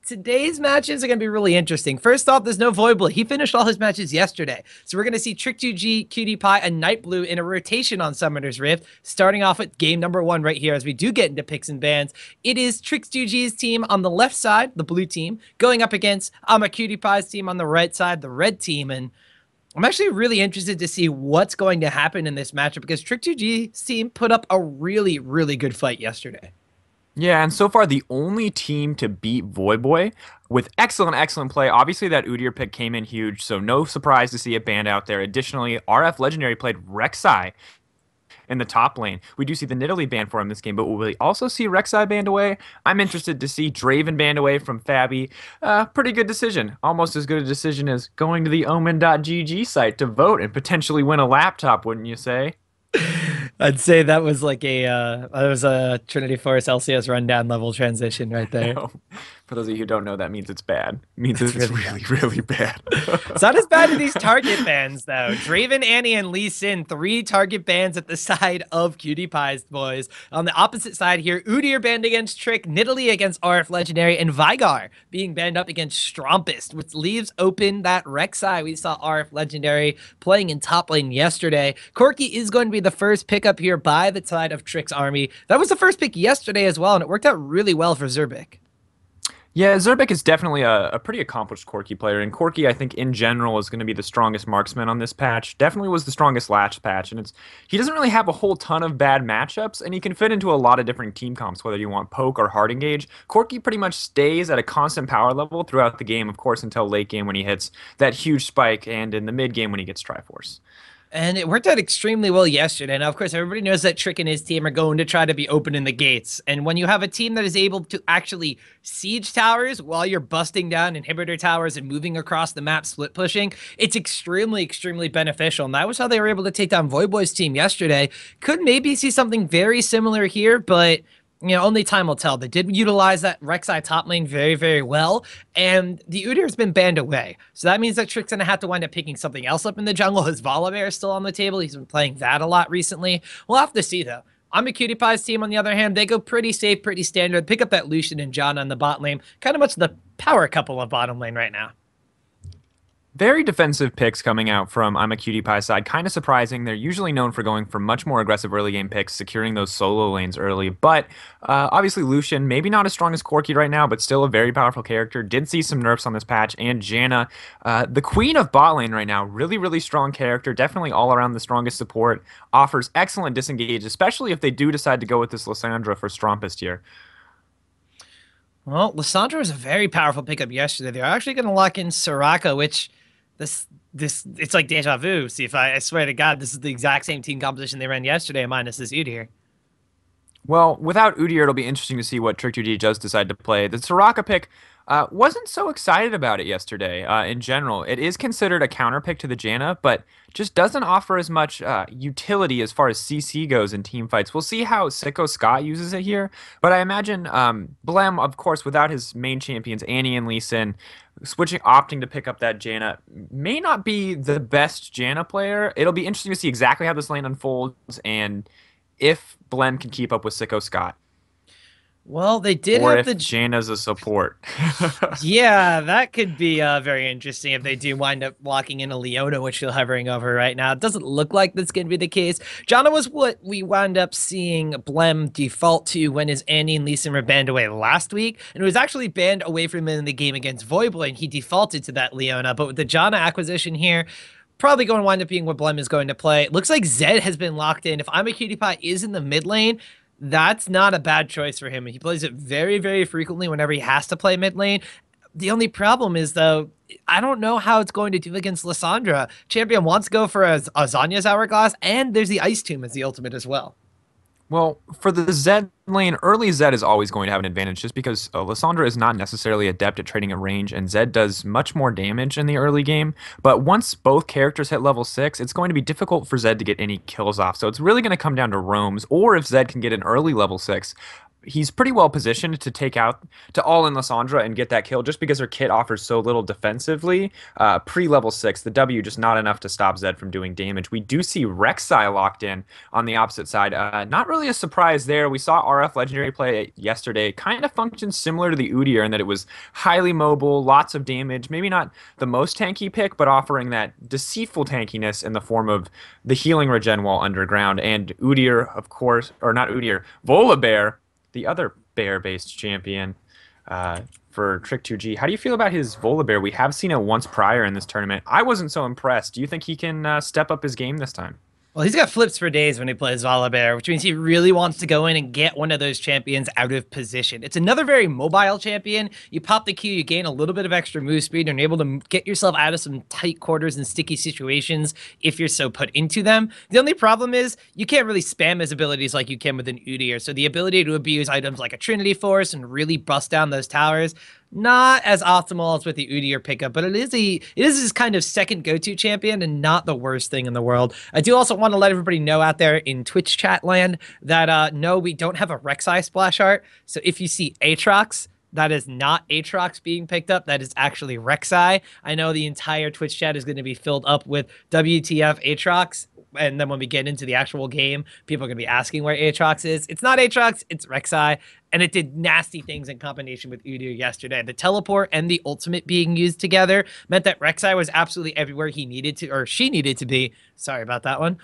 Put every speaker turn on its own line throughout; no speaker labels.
Today's matches are going to be really interesting. First off, there's no Voidable. He finished all his matches yesterday. So we're going to see Trick2g, Cutie Pie, and Night Blue in a rotation on Summoner's Rift, starting off with game number 1 right here as we do get into picks and bans. It is Trick2g's team on the left side, the blue team, going up against Cutie Pie's team on the right side, the red team. And I'm actually really interested to see what's going to happen in this matchup because Trick2g's team put up a really, really good fight yesterday.
Yeah, and so far the only team to beat Voyboy with excellent play. Obviously that Udyr pick came in huge, so no surprise to see it banned out there. Additionally, RF Legendary played Rek'Sai in the top lane. We do see the Nidalee banned for him this game, but will we also see Rek'Sai banned away? I'm interested to see Draven banned away from Fabi. Pretty good decision. Almost as good a decision as going to the OMEN.gg site to vote and potentially win a laptop, wouldn't you say?
I'd say that was like a Trinity Force LCS rundown level transition right there.
For those of you who don't know, that means it's bad. It means it's really bad.
It's not as bad as these target bans, though. Draven, Annie, and Lee Sin, 3 target bans at the side of Cutie Pie's boys. On the opposite side here, Udyr banned against Trick, Nidalee against RF Legendary, and Veigar being banned up against Strompist, which leaves open that Rek'Sai we saw RF Legendary playing in top lane yesterday. Corki is going to be the first pick up here by the side of Trick's army. That was the first pick yesterday as well, and it worked out really well for Zerbic.
Yeah, Zerbic is definitely a pretty accomplished Corki player, and Corki, I think, in general, is going to be the strongest marksman on this patch. Definitely was the strongest last patch, and he doesn't really have a whole ton of bad matchups, and he can fit into a lot of different team comps, whether you want poke or hard engage. Corki pretty much stays at a constant power level throughout the game, of course, until late game when he hits that huge spike, and in the mid game when he gets Triforce.
And it worked out extremely well yesterday. Now, of course, everybody knows that Trick and his team are going to try to be opening the gates. And when you have a team that is able to actually siege towers while you're busting down inhibitor towers and moving across the map, split pushing, it's extremely beneficial. And that was how they were able to take down Voyboy's team yesterday. Could maybe see something very similar here, but only time will tell. They did utilize that Rek'Sai top lane very well, and the Udyr has been banned away. So that means that Trick's going to have to wind up picking something else up in the jungle. His Volibear is still on the table. He's been playing that a lot recently. We'll have to see, though. On the Cutie Pie's team, on the other hand, they go pretty safe, pretty standard. Pick up that Lucian and John on the bot lane. Kind of much the power couple of bottom lane right now.
Very defensive picks coming out from Imaqtpie Pie side. Kind of surprising. They're usually known for going for much more aggressive early game picks, securing those solo lanes early. But obviously Lucian, maybe not as strong as Corki right now, but still a very powerful character. Did see some nerfs on this patch. And Janna, the queen of bot lane right now. Really strong character. Definitely all around the strongest support. Offers excellent disengage, especially if they do decide to go with this Lissandra for Strompist here.
Well, Lissandra was a very powerful pickup yesterday. They're actually going to lock in Soraka, which... it's like deja vu. See, if I swear to God, this is the exact same team composition they ran yesterday, minus this Udyr.
Well, without Udyr, it'll be interesting to see what Trick2g does decide to play. The Soraka pick, wasn't so excited about it yesterday in general. It is considered a counter pick to the Janna, but just doesn't offer as much utility as far as CC goes in team fights. We'll see how Sicko Scott uses it here, but I imagine Blem, of course, without his main champions, Annie and Lee Sin, opting to pick up that Janna may not be the best Janna player. It'll be interesting to see exactly how this lane unfolds and if Blem can keep up with Sicko Scott.
Well, they did
or
have
if Janna's a support.
Yeah, that could be very interesting if they do wind up locking in a Leona, which you're hovering over right now. It doesn't look like that's going to be the case. Janna was what we wound up seeing Blem default to when his Annie and Lee Sin were banned away last week, and it was actually banned away from him in the game against Voidboy, and he defaulted to that Leona. But with the Janna acquisition here, probably going to wind up being what Blem is going to play. It looks like Zed has been locked in. If Imaqtpie Pie is in the mid lane, that's not a bad choice for him. He plays it very frequently whenever he has to play mid lane. The only problem is, though, I don't know how it's going to do against Lissandra. Champion wants to go for a Zanya's Hourglass, and there's the Ice Tomb as the ultimate as well.
Well, for the Zed lane, early Zed is always going to have an advantage just because Lissandra is not necessarily adept at trading at range, and Zed does much more damage in the early game. But once both characters hit level 6, it's going to be difficult for Zed to get any kills off. So it's really going to come down to roams, or if Zed can get an early level 6. he's pretty well positioned to take out to all in Lissandra and get that kill just because her kit offers so little defensively. Pre-level 6, the W just not enough to stop Zed from doing damage. We do see Rek'Sai locked in on the opposite side. Not really a surprise there. We saw RF Legendary play yesterday. Kind of functions similar to the Udyr in that it was highly mobile, lots of damage. Maybe not the most tanky pick, but offering that deceitful tankiness in the form of the healing regen while underground. And Udyr, of course, or not Udyr, Volibear, the other bear-based champion for Trick2g. How do you feel about his Volibear? We have seen it once prior in this tournament. I wasn't so impressed. Do you think he can step up his game this time?
Well, he's got flips for days when he plays Volibear, which means he really wants to go in and get one of those champions out of position. It's another very mobile champion. You pop the Q, you gain a little bit of extra move speed, and you're able to get yourself out of some tight quarters and sticky situations if you're so put into them. The only problem is you can't really spam his abilities like you can with an Udyr, so the ability to abuse items like a Trinity Force and really bust down those towers, not as optimal as with the Udyr pickup, but it is his kind of second go-to champion and not the worst thing in the world. I do also want to let everybody know out there in Twitch chat land that no, we don't have a Rek'Sai splash art. So if you see Aatrox, that is not Aatrox being picked up. That is actually Rek'Sai. I know the entire Twitch chat is going to be filled up with WTF Aatrox. And then when we get into the actual game, people are going to be asking where Aatrox is. It's not Aatrox, it's Rek'Sai. And it did nasty things in combination with Udyr yesterday. The teleport and the ultimate being used together meant that Rek'Sai was absolutely everywhere he needed to, or she needed to be. Sorry about that one.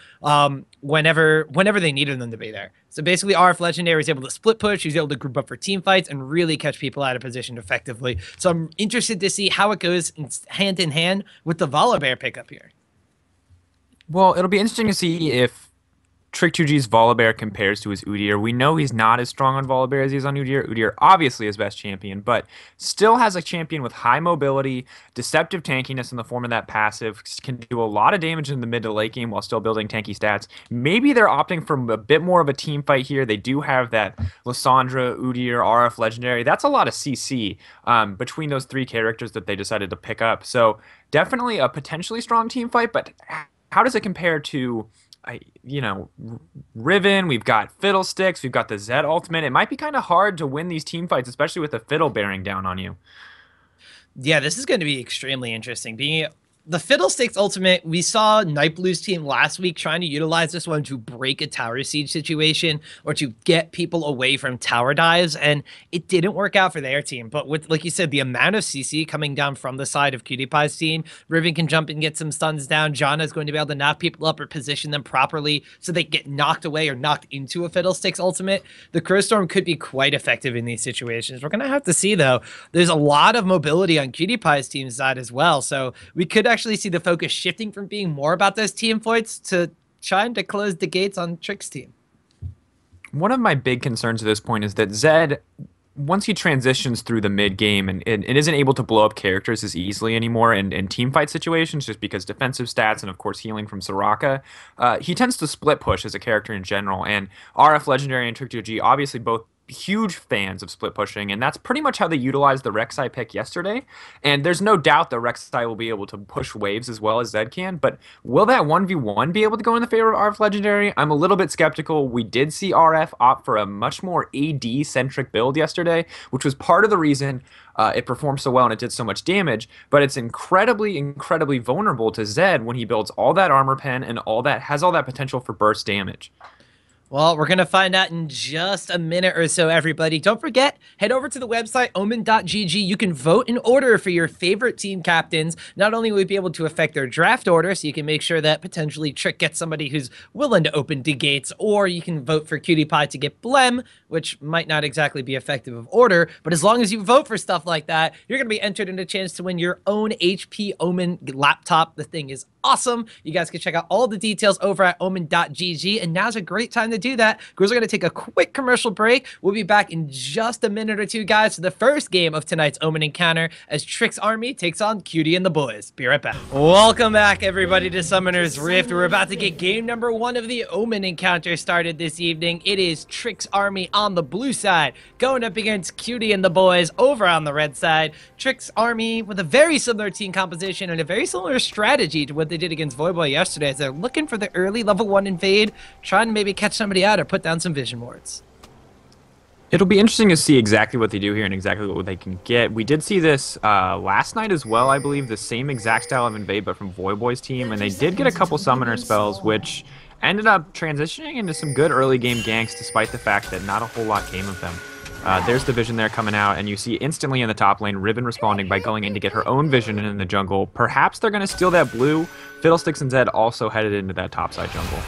Whenever they needed them to be there. So basically, RF Legendary was able to split push. He was able to group up for team fights and really catch people out of position effectively. So I'm interested to see how it goes hand in hand with the Volibear pickup here.
Well, it'll be interesting to see if Trick2g's Volibear compares to his Udyr. We know he's not as strong on Volibear as he is on Udyr. Udyr obviously his best champion, but still has a champion with high mobility, deceptive tankiness in the form of that passive, can do a lot of damage in the mid to late game while still building tanky stats. Maybe they're opting for a bit more of a team fight here. They do have that Lissandra, Udyr, RF Legendary. That's a lot of CC between those three characters that they decided to pick up. So definitely a potentially strong team fight, but how does it compare to, Riven? We've got Fiddlesticks. We've got the Zed ultimate. It might be kind of hard to win these team fights, especially with the Fiddle bearing down on you.
Yeah, this is going to be extremely interesting. Being the Fiddlesticks ultimate, we saw Nightblue's team last week trying to utilize this one to break a tower siege situation or to get people away from tower dives, and it didn't work out for their team. But with, like you said, the amount of CC coming down from the side of PewDiePie's team, Riven can jump and get some stuns down. Janna is going to be able to knock people up or position them properly so they get knocked away or knocked into a Fiddlesticks ultimate. The Crowstorm could be quite effective in these situations. We're going to have to see, though. There's a lot of mobility on PewDiePie's team side as well, so we could actually see the focus shifting from being more about those team fights to trying to close the gates on Trick's team.
One of my big concerns at this point is that Zed, once he transitions through the mid game and isn't able to blow up characters as easily anymore in team fight situations, just because defensive stats and of course healing from Soraka, he tends to split push as a character in general. And RF Legendary and Trick2g obviously both huge fans of split pushing, and that's pretty much how they utilized the Rek'Sai pick yesterday. And there's no doubt that Rek'Sai will be able to push waves as well as Zed can, but will that 1v1 be able to go in the favor of RF Legendary? I'm a little bit skeptical. We did see RF opt for a much more AD-centric build yesterday, which was part of the reason it performed so well and it did so much damage, but it's incredibly, incredibly vulnerable to Zed when he builds all that armor pen and has all that potential for burst damage.
Well, we're going to find out in just a minute or so, everybody. Don't forget, head over to the website, OMEN.gg. You can vote and order for your favorite team captains. Not only will you be able to affect their draft order, so you can make sure that potentially Trick gets somebody who's willing to open the gates, or you can vote for PewDiePie to get Blem, which might not exactly be effective of order, but as long as you vote for stuff like that, you're going to be entered in a chance to win your own HP Omen laptop. The thing is awesome. You guys can check out all the details over at omen.gg, and now's a great time to do that because we're going to take a quick commercial break. We'll be back in just a minute or two, guys, for the first game of tonight's Omen Encounter as Trick's army takes on Cutie and the boys. Be right back. Welcome back, everybody, to Summoner's Rift. We're about to get game number 1 of the Omen Encounter started this evening. It is Trick's army on the blue side going up against Cutie and the boys over on the red side. Trick's army with a very similar team composition and a very similar strategy to what they did against Voyboy yesterday, as they're looking for the early level 1 invade, trying to maybe catch somebody out or put down some vision wards.
It'll be interesting to see exactly what they do here and exactly what they can get. We did see this last night as well, I believe, the same exact style of invade, but from Voyboy's team, and they did get a couple summoner spells, which ended up transitioning into some good early game ganks, despite the fact that not a whole lot came of them. There's the vision there coming out, and you see instantly in the top lane, Riven responding by going in to get her own vision in the jungle. Perhaps they're going to steal that blue. Fiddlesticks and Zed also headed into that topside jungle.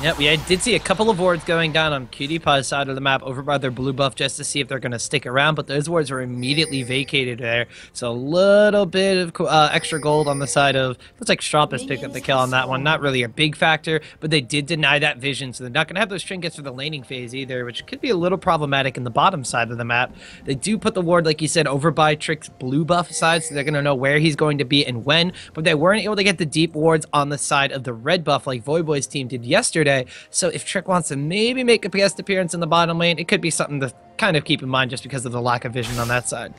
Yep, we did see a couple of wards going down on QT side of the map over by their blue buff just to see if they're going to stick around, but those wards were immediately vacated there. So a little bit of extra gold on the side of, looks like Strampus picked up the kill on that one. Not really a big factor, but they did deny that vision, so they're not going to have those trinkets for the laning phase either, which could be a little problematic in the bottom side of the map. They do put the ward, like you said, over by Trick's blue buff side, so they're going to know where he's going to be and when, but they weren't able to get the deep wards on the side of the red buff like Voyboy's team did yesterday. So if Trick wants to maybe make a guest appearance in the bottom lane, it could be something to kind of keep in mind just because of the lack of vision on that side.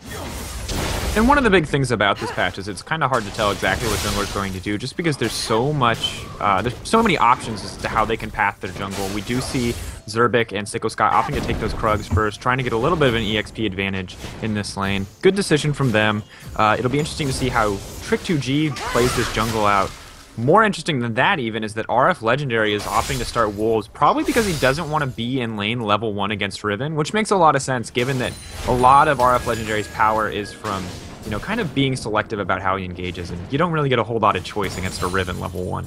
And one of the big things about this patch is it's kind of hard to tell exactly what jungler's going to do, just because there's so many options as to how they can path their jungle. We do see Zerbic and Sicko Scott opting to take those Krugs first, trying to get a little bit of an EXP advantage in this lane. Good decision from them. It'll be interesting to see how Trick2g plays this jungle out. More interesting than that even is that RF Legendary is opting to start Wolves, probably because he doesn't want to be in lane level 1 against Riven, which makes a lot of sense given that a lot of RF Legendary's power is from, you know, kind of being selective about how he engages, and you don't really get a whole lot of choice against a Riven level 1.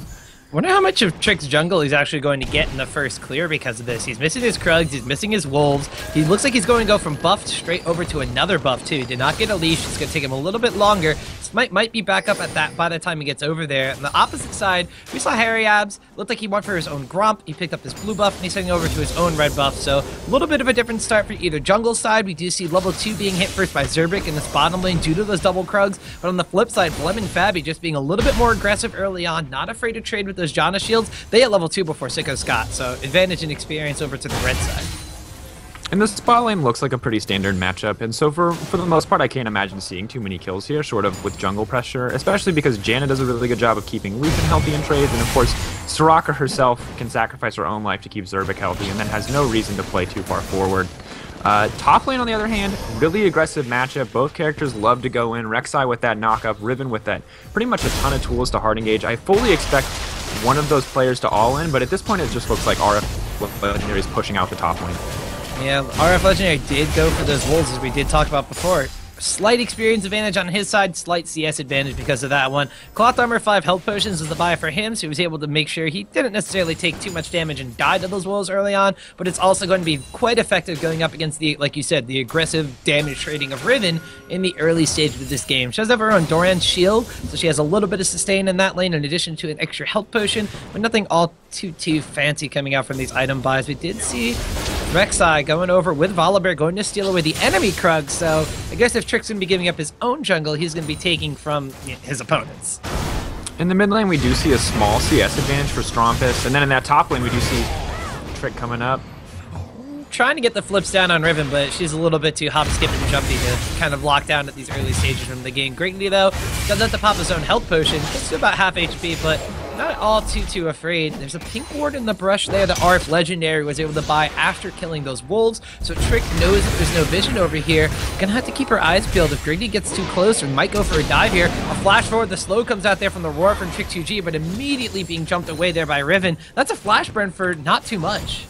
Wonder how much of Trick's jungle he's actually going to get in the first clear because of this. He's missing his Krugs, he's missing his Wolves. He looks like he's going to go from buffed straight over to another buff too. Did not get a leash, it's going to take him a little bit longer. This might be back up at that by the time he gets over there. On the opposite side, we saw Harry Abs. Looked like he went for his own Gromp. He picked up his blue buff and he's heading over to his own red buff. So a little bit of a different start for either jungle side. We do see level 2 being hit first by Zerbic in this bottom lane due to those double Krugs. But on the flip side, Blem and Fabi just being a little bit more aggressive early on, not afraid to trade with those Janna shields. They at level 2 before Sicko Scott, so advantage and experience over to the red side.
And the spot lane looks like a pretty standard matchup, and so for the most part I can't imagine seeing too many kills here, short of with jungle pressure, especially because Janna does a really good job of keeping Lucian healthy in trades, and of course Soraka herself can sacrifice her own life to keep Zerbic healthy, and then has no reason to play too far forward. Top lane, on the other hand, really aggressive matchup. Both characters love to go in. Rek'Sai with that knock-up, Riven with that pretty much a ton of tools to hard engage. I fully expect one of those players to all in, but at this point it just looks like RF Legendary is pushing out the top lane.
Yeah, RF Legendary did go for those Wolves, as we did talk about before. Slight experience advantage on his side, slight CS advantage because of that one. Cloth Armor 5 health potions was the buy for him, so he was able to make sure he didn't necessarily take too much damage and die to those wolves early on, but it's also going to be quite effective going up against the, like you said, the aggressive damage trading of Riven in the early stages of this game. She does have her own Doran's shield, so she has a little bit of sustain in that lane in addition to an extra health potion, but nothing all too fancy coming out from these item buys. We did see Rek'Sai going over with Volibear, going to steal away the enemy Krug, so I guess if Trick's going to be giving up his own jungle, he's going to be taking from his opponents.
In the mid lane, we do see a small CS advantage for Strampus, and then in that top lane, we do see Trick coming up.
Trying to get the flips down on Riven, but she's a little bit too hop, skip, and jumpy to kind of lock down at these early stages from the game. Greatly, though, does have to pop his own health potion, gets to about half HP, but not all too afraid. There's a pink ward in the brush there that RF Legendary was able to buy after killing those wolves, so Trick knows that there's no vision over here. Gonna have to keep her eyes peeled. If Grigny gets too close, or might go for a dive here. A flash forward, the slow comes out there from the roar from Trick2g, but immediately being jumped away there by Riven. That's a flash burn for not too much.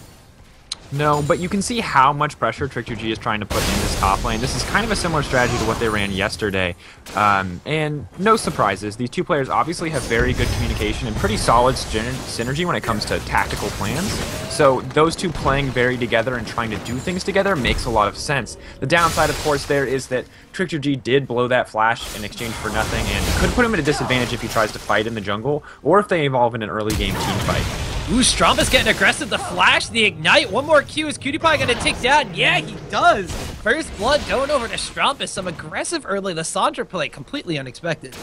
No, but you can see how much pressure Trick2g is trying to put in this top lane. This is kind of a similar strategy to what they ran yesterday. And no surprises. These two players obviously have very good communication and pretty solid synergy when it comes to tactical plans. So those two playing very together and trying to do things together makes a lot of sense. The downside, of course, there is that Trick2g did blow that flash in exchange for nothing and could put him at a disadvantage if he tries to fight in the jungle or if they evolve in an early game team fight.
Ooh, Strampus getting aggressive. The flash, the ignite. One more Q. Is QT gonna tick down? Yeah, he does. First blood going over to Strampus. Some aggressive early Lissandra play. Completely unexpected.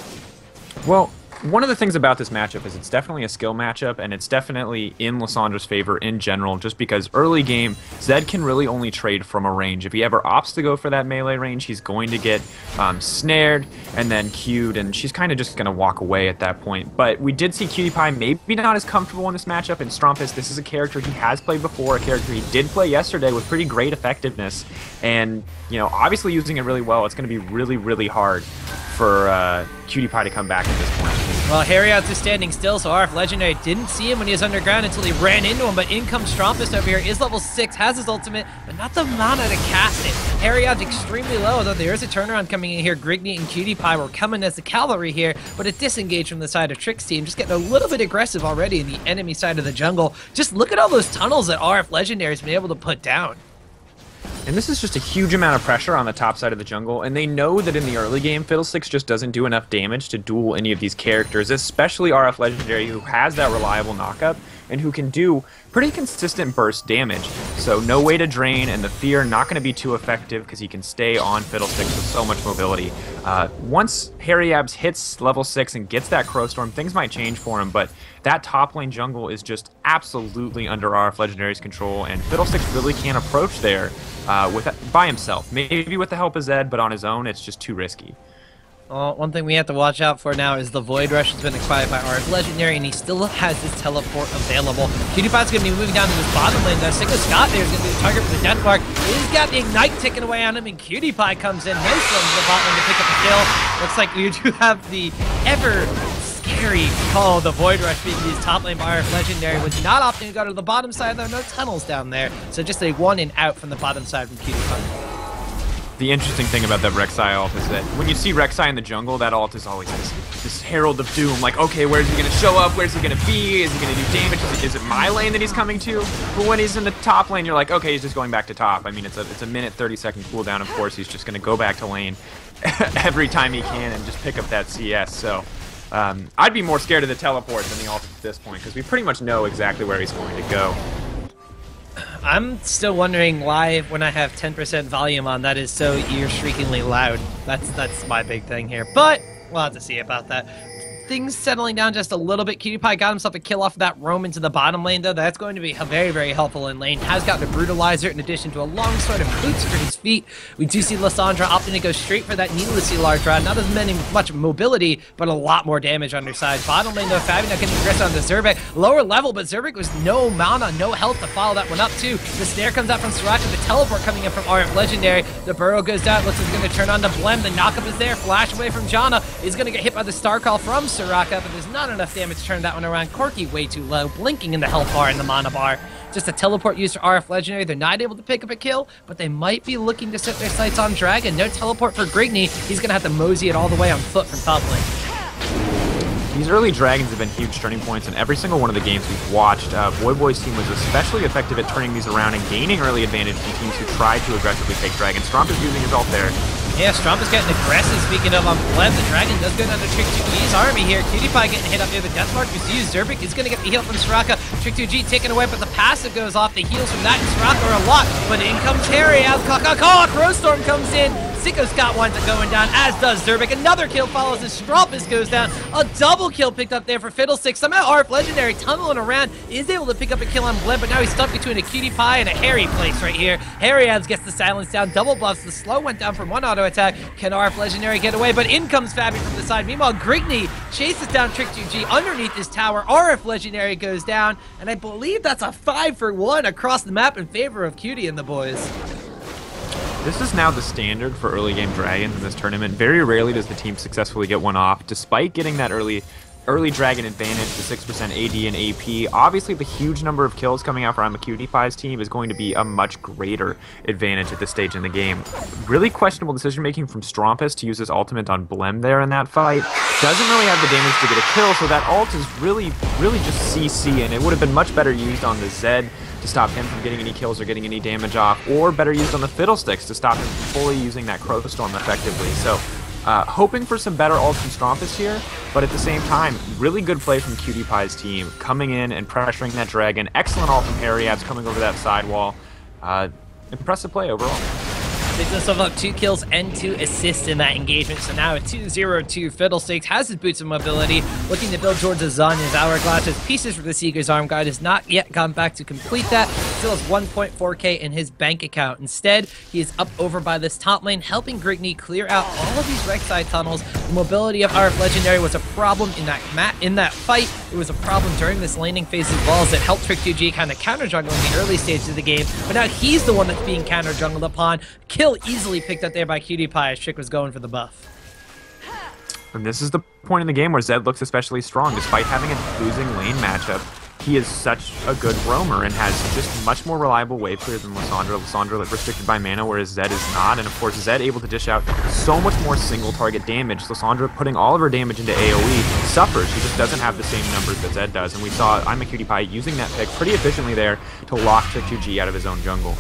Well, One of the things about this matchup is it's definitely a skill matchup, and it's definitely in Lissandra's favor in general, just because early game, Zed can really only trade from a range. If he ever opts to go for that melee range, he's going to get snared and then queued, and she's kind of just going to walk away at that point. But we did see PewDiePie maybe not as comfortable in this matchup, and Strumpus, this is a character he has played before, a character he did play yesterday with pretty great effectiveness, and, you know, obviously using it really well. It's going to be really, really hard for PewDiePie to come back at this point.
Well, Harryouts is standing still, so RF Legendary didn't see him when he was underground until he ran into him, but in comes Strumpus over here, is level 6, has his ultimate, but not the mana to cast it. Harryouts extremely low, though there is a turnaround coming in here. Grigney and PewDiePie were coming as the cavalry here, but a disengage from the side of Trick's team, just getting a little bit aggressive already in the enemy side of the jungle. Just look at all those tunnels that RF Legendary's been able to put down.
And this is just a huge amount of pressure on the top side of the jungle, and they know that in the early game, Fiddlesticks just doesn't do enough damage to duel any of these characters, especially RF Legendary, who has that reliable knockup, and who can do pretty consistent burst damage. So no way to drain, and the fear not going to be too effective because he can stay on Fiddlesticks with so much mobility. Once Harryabs hits level 6 and gets that Crowstorm, things might change for him, but that top lane jungle is just absolutely under RF Legendary's control, and Fiddlesticks really can't approach there by himself. Maybe with the help of Zed, but on his own, it's just too risky.
One thing we have to watch out for now is the Void Rush has been acquired by RF Legendary, and he still has his teleport available. PewDiePie's going to be moving down to this bottom lane. Sicko Scott there is going to be the target for the Death Mark. He's got the Ignite ticking away on him, and PewDiePie comes in. Nice one to the bot lane to pick up a kill. Looks like we do have the ever scary call, the Void Rush being used top lane by RF Legendary. Was not opting to go to the bottom side, though. No tunnels down there. So just a one and out from the bottom side from PewDiePie.
The interesting thing about that Rek'Sai ult is that when you see Rek'Sai in the jungle, that ult is always this herald of doom. Like, okay, where's he going to show up? Where's he going to be? Is he going to do damage? Is it my lane that he's coming to? But when he's in the top lane, you're like, okay, he's just going back to top. I mean, it's a minute, 30-second cooldown. Of course, he's just going to go back to lane every time he can and just pick up that CS. So I'd be more scared of the teleport than the ult at this point, because we pretty much know exactly where he's going to go.
I'm still wondering why, when I have 10% volume on, that is so ear-shriekingly loud. That's my big thing here. But we'll have to see about that. Things settling down just a little bit. PewDiePie got himself a kill off of that roam into the bottom lane, though. That's going to be very, very helpful in lane. Has gotten a Brutalizer in addition to a long sword of boots for his feet. We do see Lissandra opting to go straight for that needlessly large rod. Not as much mobility, but a lot more damage on her side. Bottom lane, though, Fabi not getting aggressive on the Zerbeck. Lower level, but Zerbeck was no mana, no health to follow that one up, too. The snare comes out from Soraka, the teleport coming in from RF Legendary. The burrow goes down. Looks like it's going to turn on to Blem. The knockup is there. Flash away from Janna. Is going to get hit by the Star Call from Soraka, but there's not enough damage to turn that one around. Corki way too low, blinking in the health bar and the mana bar. Just a teleport used for RF Legendary. They're not able to pick up a kill, but they might be looking to set their sights on Dragon. No teleport for Grigney. He's going to have to mosey it all the way on foot from top lane.
These early Dragons have been huge turning points in every single one of the games we've watched. Voyboy's team was especially effective at turning these around and gaining early advantage from teams who tried to aggressively take Dragon. Stromp is using his ult there.
Yeah, Stromp is getting aggressive. Speaking of on Blem, the Dragon does go down to Trick2g's army here. PewDiePie getting hit up near the Death Mark. We see Zerbeck is going to get the heal from Soraka. Trick2g taken away, but the passive goes off. The heals from that and Soraka are a lot. But in comes Harry. As Crowstorm comes in. Sicko Scott winds up going down, as does Zerbeck. Another kill follows as Strumpus goes down. A double kill picked up there for Fiddlesticks. Somehow RF Legendary tunneling around is able to pick up a kill on Blem, but now he's stuck between a PewDiePie and a Harry place right here. Harry Abs gets the silence down, double buffs. The slow went down from one auto attack. Can RF Legendary get away? But in comes Fabi from the side. Meanwhile, Grigney chases down Trick2g underneath this tower. RF Legendary goes down, and I believe that's a 5-for-1 across the map in favor of Cutie and the boys.
This is now the standard for early game Dragons in this tournament. Very rarely does the team successfully get one off, despite getting that early Dragon advantage, the 6% AD and AP. Obviously, the huge number of kills coming out from PewDiePie's team is going to be a much greater advantage at this stage in the game. Really questionable decision-making from Strumpus to use his ultimate on Blem there in that fight. Doesn't really have the damage to get a kill, so that ult is really just CC, and it would have been much better used on the Zed to stop him from getting any kills or getting any damage off, or better used on the Fiddlesticks to stop him from fully using that Crowstorm effectively. So, hoping for some better ults from Strumpus here, but at the same time, really good play from PewDiePie's team, coming in and pressuring that Dragon. Excellent ult from Harry Abs coming over that sidewall. Impressive play overall.
Picks himself up 2 kills and 2 assists in that engagement. So now a 2-0-2. Fiddlesticks has his boots of mobility, looking to build towards a Zun. His hourglass has pieces for the Seeker's arm guard, has not yet gone back to complete that. Still has 1.4k in his bank account. Instead, he is up over by this top lane, helping Grigney clear out all of these Rek'Sai tunnels. The mobility of RF Legendary was a problem in that fight. It was a problem during this laning phase as well, as it helped Trick2g kind of counter jungle in the early stages of the game. But now he's the one that's being counter jungled upon. Kill easily picked up there by QtPie as Trick was going for the buff.
And this is the point in the game where Zed looks especially strong. Despite having a losing lane matchup, he is such a good roamer and has just much more reliable wave clear than Lissandra. Lissandra restricted by mana, whereas Zed is not. And of course, Zed able to dish out so much more single target damage. Lissandra putting all of her damage into AoE suffers. She just doesn't have the same numbers that Zed does. And we saw Imaqtpie using that pick pretty efficiently there to lock Trick2g out of his own jungle.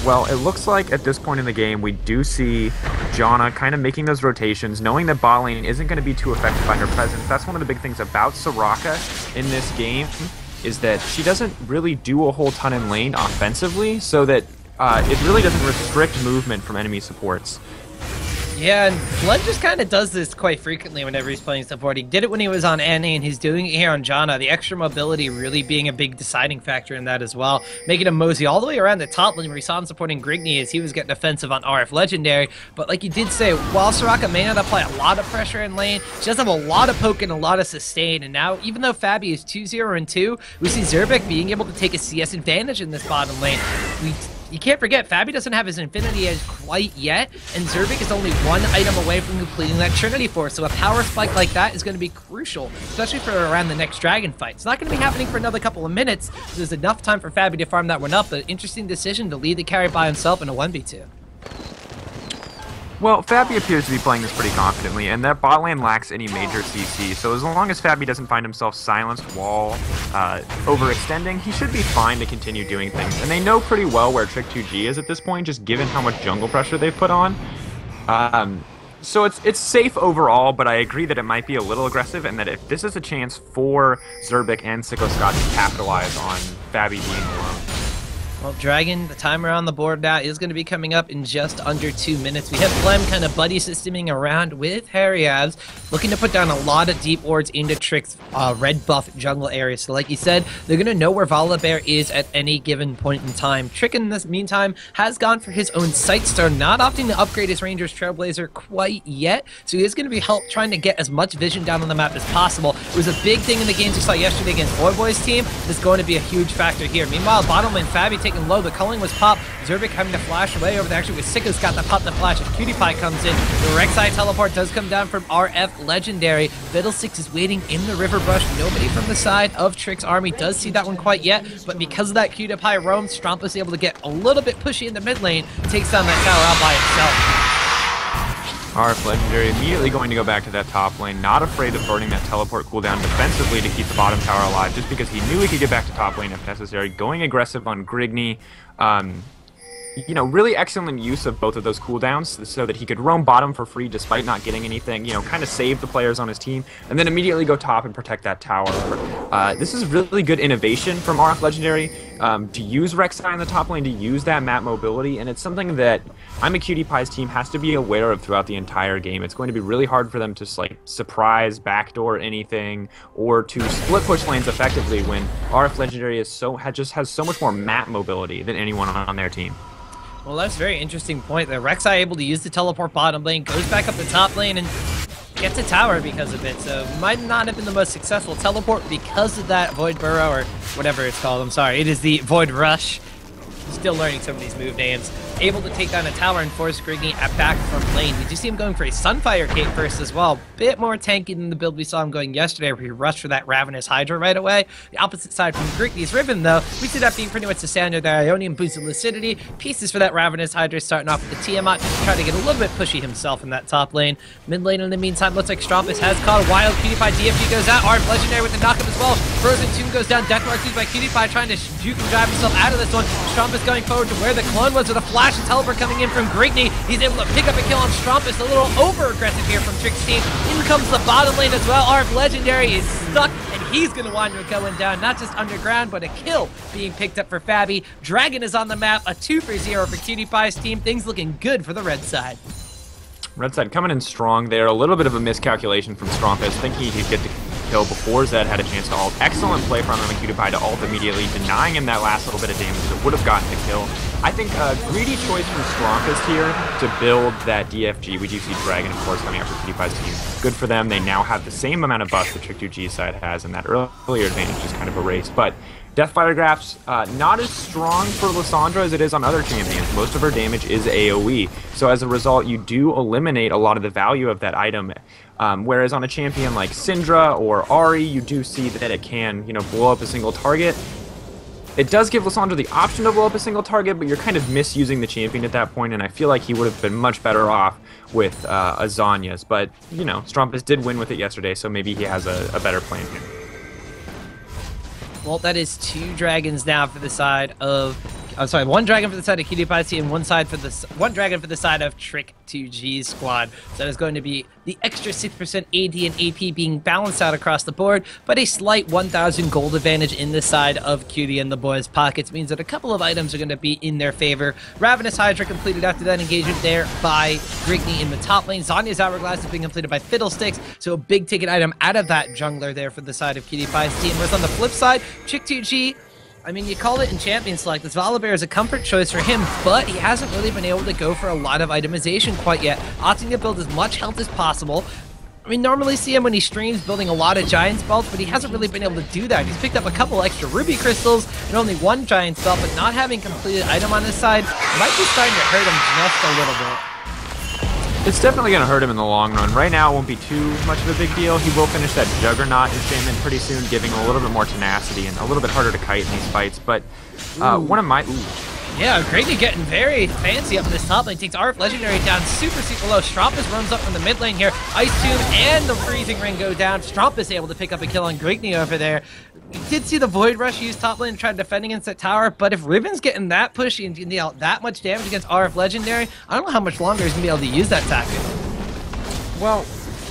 Well, it looks like at this point in the game, we do see Janna kind of making those rotations, knowing that bot lane isn't going to be too affected by her presence. That's one of the big things about Soraka in this game, is that she doesn't really do a whole ton in lane offensively, so that it really doesn't restrict movement from enemy supports.
Yeah, and Blood just kind of does this quite frequently whenever he's playing support. He did it when he was on Annie, and he's doing it here on Janna. The extra mobility really being a big deciding factor in that as well, making him mosey all the way around the top lane where he saw him supporting Grigney as he was getting offensive on RF Legendary. But like you did say, while Soraka may not apply a lot of pressure in lane, she does have a lot of poke and a lot of sustain. And now, even though Fabi is 2-0-2, we see Zerbic being able to take a CS advantage in this bottom lane. You can't forget, Fabi doesn't have his Infinity Edge quite yet, and Zerbic is only 1 item away from completing that Trinity Force, so a power spike like that is going to be crucial, especially for around the next Dragon fight. It's not going to be happening for another couple of minutes, so there's enough time for Fabi to farm that one up, but interesting decision to lead the carry by himself in a 1v2.
Well, Fabi appears to be playing this pretty confidently, and that bot lane lacks any major CC, so as long as Fabi doesn't find himself silenced while overextending, he should be fine to continue doing things. And they know pretty well where Trick2g is at this point, just given how much jungle pressure they've put on. So it's safe overall, but I agree that it might be a little aggressive, and that if this is a chance for Zerbic and Sicko Scott to capitalize on Fabi being alone.
Well, Dragon, the timer on the board now is going to be coming up in just under 2 minutes. We have Flem kind of buddy systeming around with Harry Abs, looking to put down a lot of deep wards into Trick's red buff jungle area. So like you said, they're going to know where Volibear is at any given point in time. Trick, in this meantime, has gone for his own Sightstar, not opting to upgrade his Ranger's Trailblazer quite yet. So he is going to be trying to get as much vision down on the map as possible. It was a big thing in the games we saw yesterday against Boy's team. It's going to be a huge factor here. Meanwhile, bottom lane, Fabi taking low. The culling was popped. Zerbic having to flash away over there. Actually, with Sicko Scott that popped the flash as QtPie comes in. The Rek'Sai teleport does come down from RF Legendary. Fiddlesticks is waiting in the river brush. Nobody from the side of Trick's army does see that one quite yet, but because of that QtPie roam, Stromp is able to get a little bit pushy in the mid lane, takes down that tower out by himself.
RF Legendary immediately going to go back to that top lane, not afraid of burning that teleport cooldown defensively to keep the bottom tower alive, just because he knew he could get back to top lane if necessary, going aggressive on Grigney. You know, really excellent use of both of those cooldowns so that he could roam bottom for free despite not getting anything, you know, kind of save the players on his team, and then immediately go top and protect that tower. This is really good innovation from RF Legendary to use Rek'Sai in the top lane, to use that map mobility, and it's something that Imaqtpie's team has to be aware of throughout the entire game. It's going to be really hard for them to like surprise, backdoor anything, or to split push lanes effectively when RF Legendary is just has so much more map mobility than anyone on their team.
Well, that's a very interesting point there. Rek'Sai able to use the teleport bottom lane, goes back up the top lane, and gets a tower because of it. So might not have been the most successful teleport because of that Void Burrow, or whatever it's called. I'm sorry. It is the Void Rush. Still learning some of these move names. Able to take down a tower and force Grigney back from lane. We do see him going for a Sunfire Cape first as well. Bit more tanky than the build we saw him going yesterday, where he rushed for that Ravenous Hydra right away. The opposite side from Grigney's Riven, though, we see that being pretty much the standard there. Ionian boosted Lucidity, pieces for that Ravenous Hydra, starting off with the Tiamat, trying to get a little bit pushy himself in that top lane. Mid lane, in the meantime, looks like Strompus has caught a wild. QtPie DFG goes out. RF Legendary with the knockup as well. Frozen Tomb goes down. Death Mark used by QtPie, trying to juke and drive himself out of this one. Strompus going forward to where the clone was with a flash and teleport coming in from Grigney. He's able to pick up a kill on Strumpus. A little over-aggressive here from Trick's team. In comes the bottom lane as well. RF Legendary is stuck, and he's going to wind up going down. Not just underground, but a kill being picked up for Fabi. Dragon is on the map. A 2-for-0 for QtPie's team. Things looking good for the red side.
Red side coming in strong there. A little bit of a miscalculation from Strumpus, thinking he'd get the kill before Zed had a chance to ult. Excellent play from him and QtPie to ult immediately, denying him that last little bit of damage that would have gotten the kill. I think a greedy choice from Strumpus here to build that DFG. We do see Dragon, of course, coming after QtPie's team. Good for them. They now have the same amount of buff that Trick2g side has, and that earlier advantage is kind of erased. But Deathfire Graph's not as strong for Lissandra as it is on other champions. Most of her damage is AoE, so as a result, you do eliminate a lot of the value of that item. Whereas on a champion like Syndra or Ahri, you do see that it can, blow up a single target. It does give Lissandra the option to blow up a single target, but you're kind of misusing the champion at that point, and I feel like he would have been much better off with Azania's. But, Strumpus did win with it yesterday, so maybe he has a better plan here.
Well, that is 2 dragons now for the side of... I'm sorry, 1 dragon for the side of QtPie's team and 1 dragon for the side of Trick2g's squad. So that is going to be the extra 6% AD and AP being balanced out across the board, but a slight 1,000 gold advantage in the side of QT and the boys' pockets means that a couple of items are going to be in their favor. Ravenous Hydra completed after that engagement there by Grigney in the top lane. Zanya's Hourglass is being completed by Fiddlesticks, so a big ticket item out of that jungler there for the side of QtPie's team. Whereas on the flip side, Trick2g, I mean, you call it in Champion Select. This Volibear is a comfort choice for him, but he hasn't really been able to go for a lot of itemization quite yet, opting to build as much health as possible. I mean, normally see him when he streams building a lot of Giant Spells, but he hasn't really been able to do that. He's picked up a couple extra Ruby Crystals and only 1 Giant Spell, but not having completed item on his side might be starting to hurt him just a little bit.
It's definitely going to hurt him in the long run. Right now, it won't be too much of a big deal. He will finish that Juggernaut enchantment pretty soon, giving him a little bit more tenacity and a little bit harder to kite in these fights. But one of my...
Yeah, Grigney getting very fancy up in this top lane. Takes RF Legendary down super low. Strumpus runs up from the mid lane here. Ice Tomb and the Freezing Ring go down. Strumpus able to pick up a kill on Grigney over there. We did see the Void Rush use top lane and try to defend against that tower, but if Riven's getting that pushy and deal that much damage against RF Legendary, I don't know how much longer he's going to be able to use that tactic.
Well,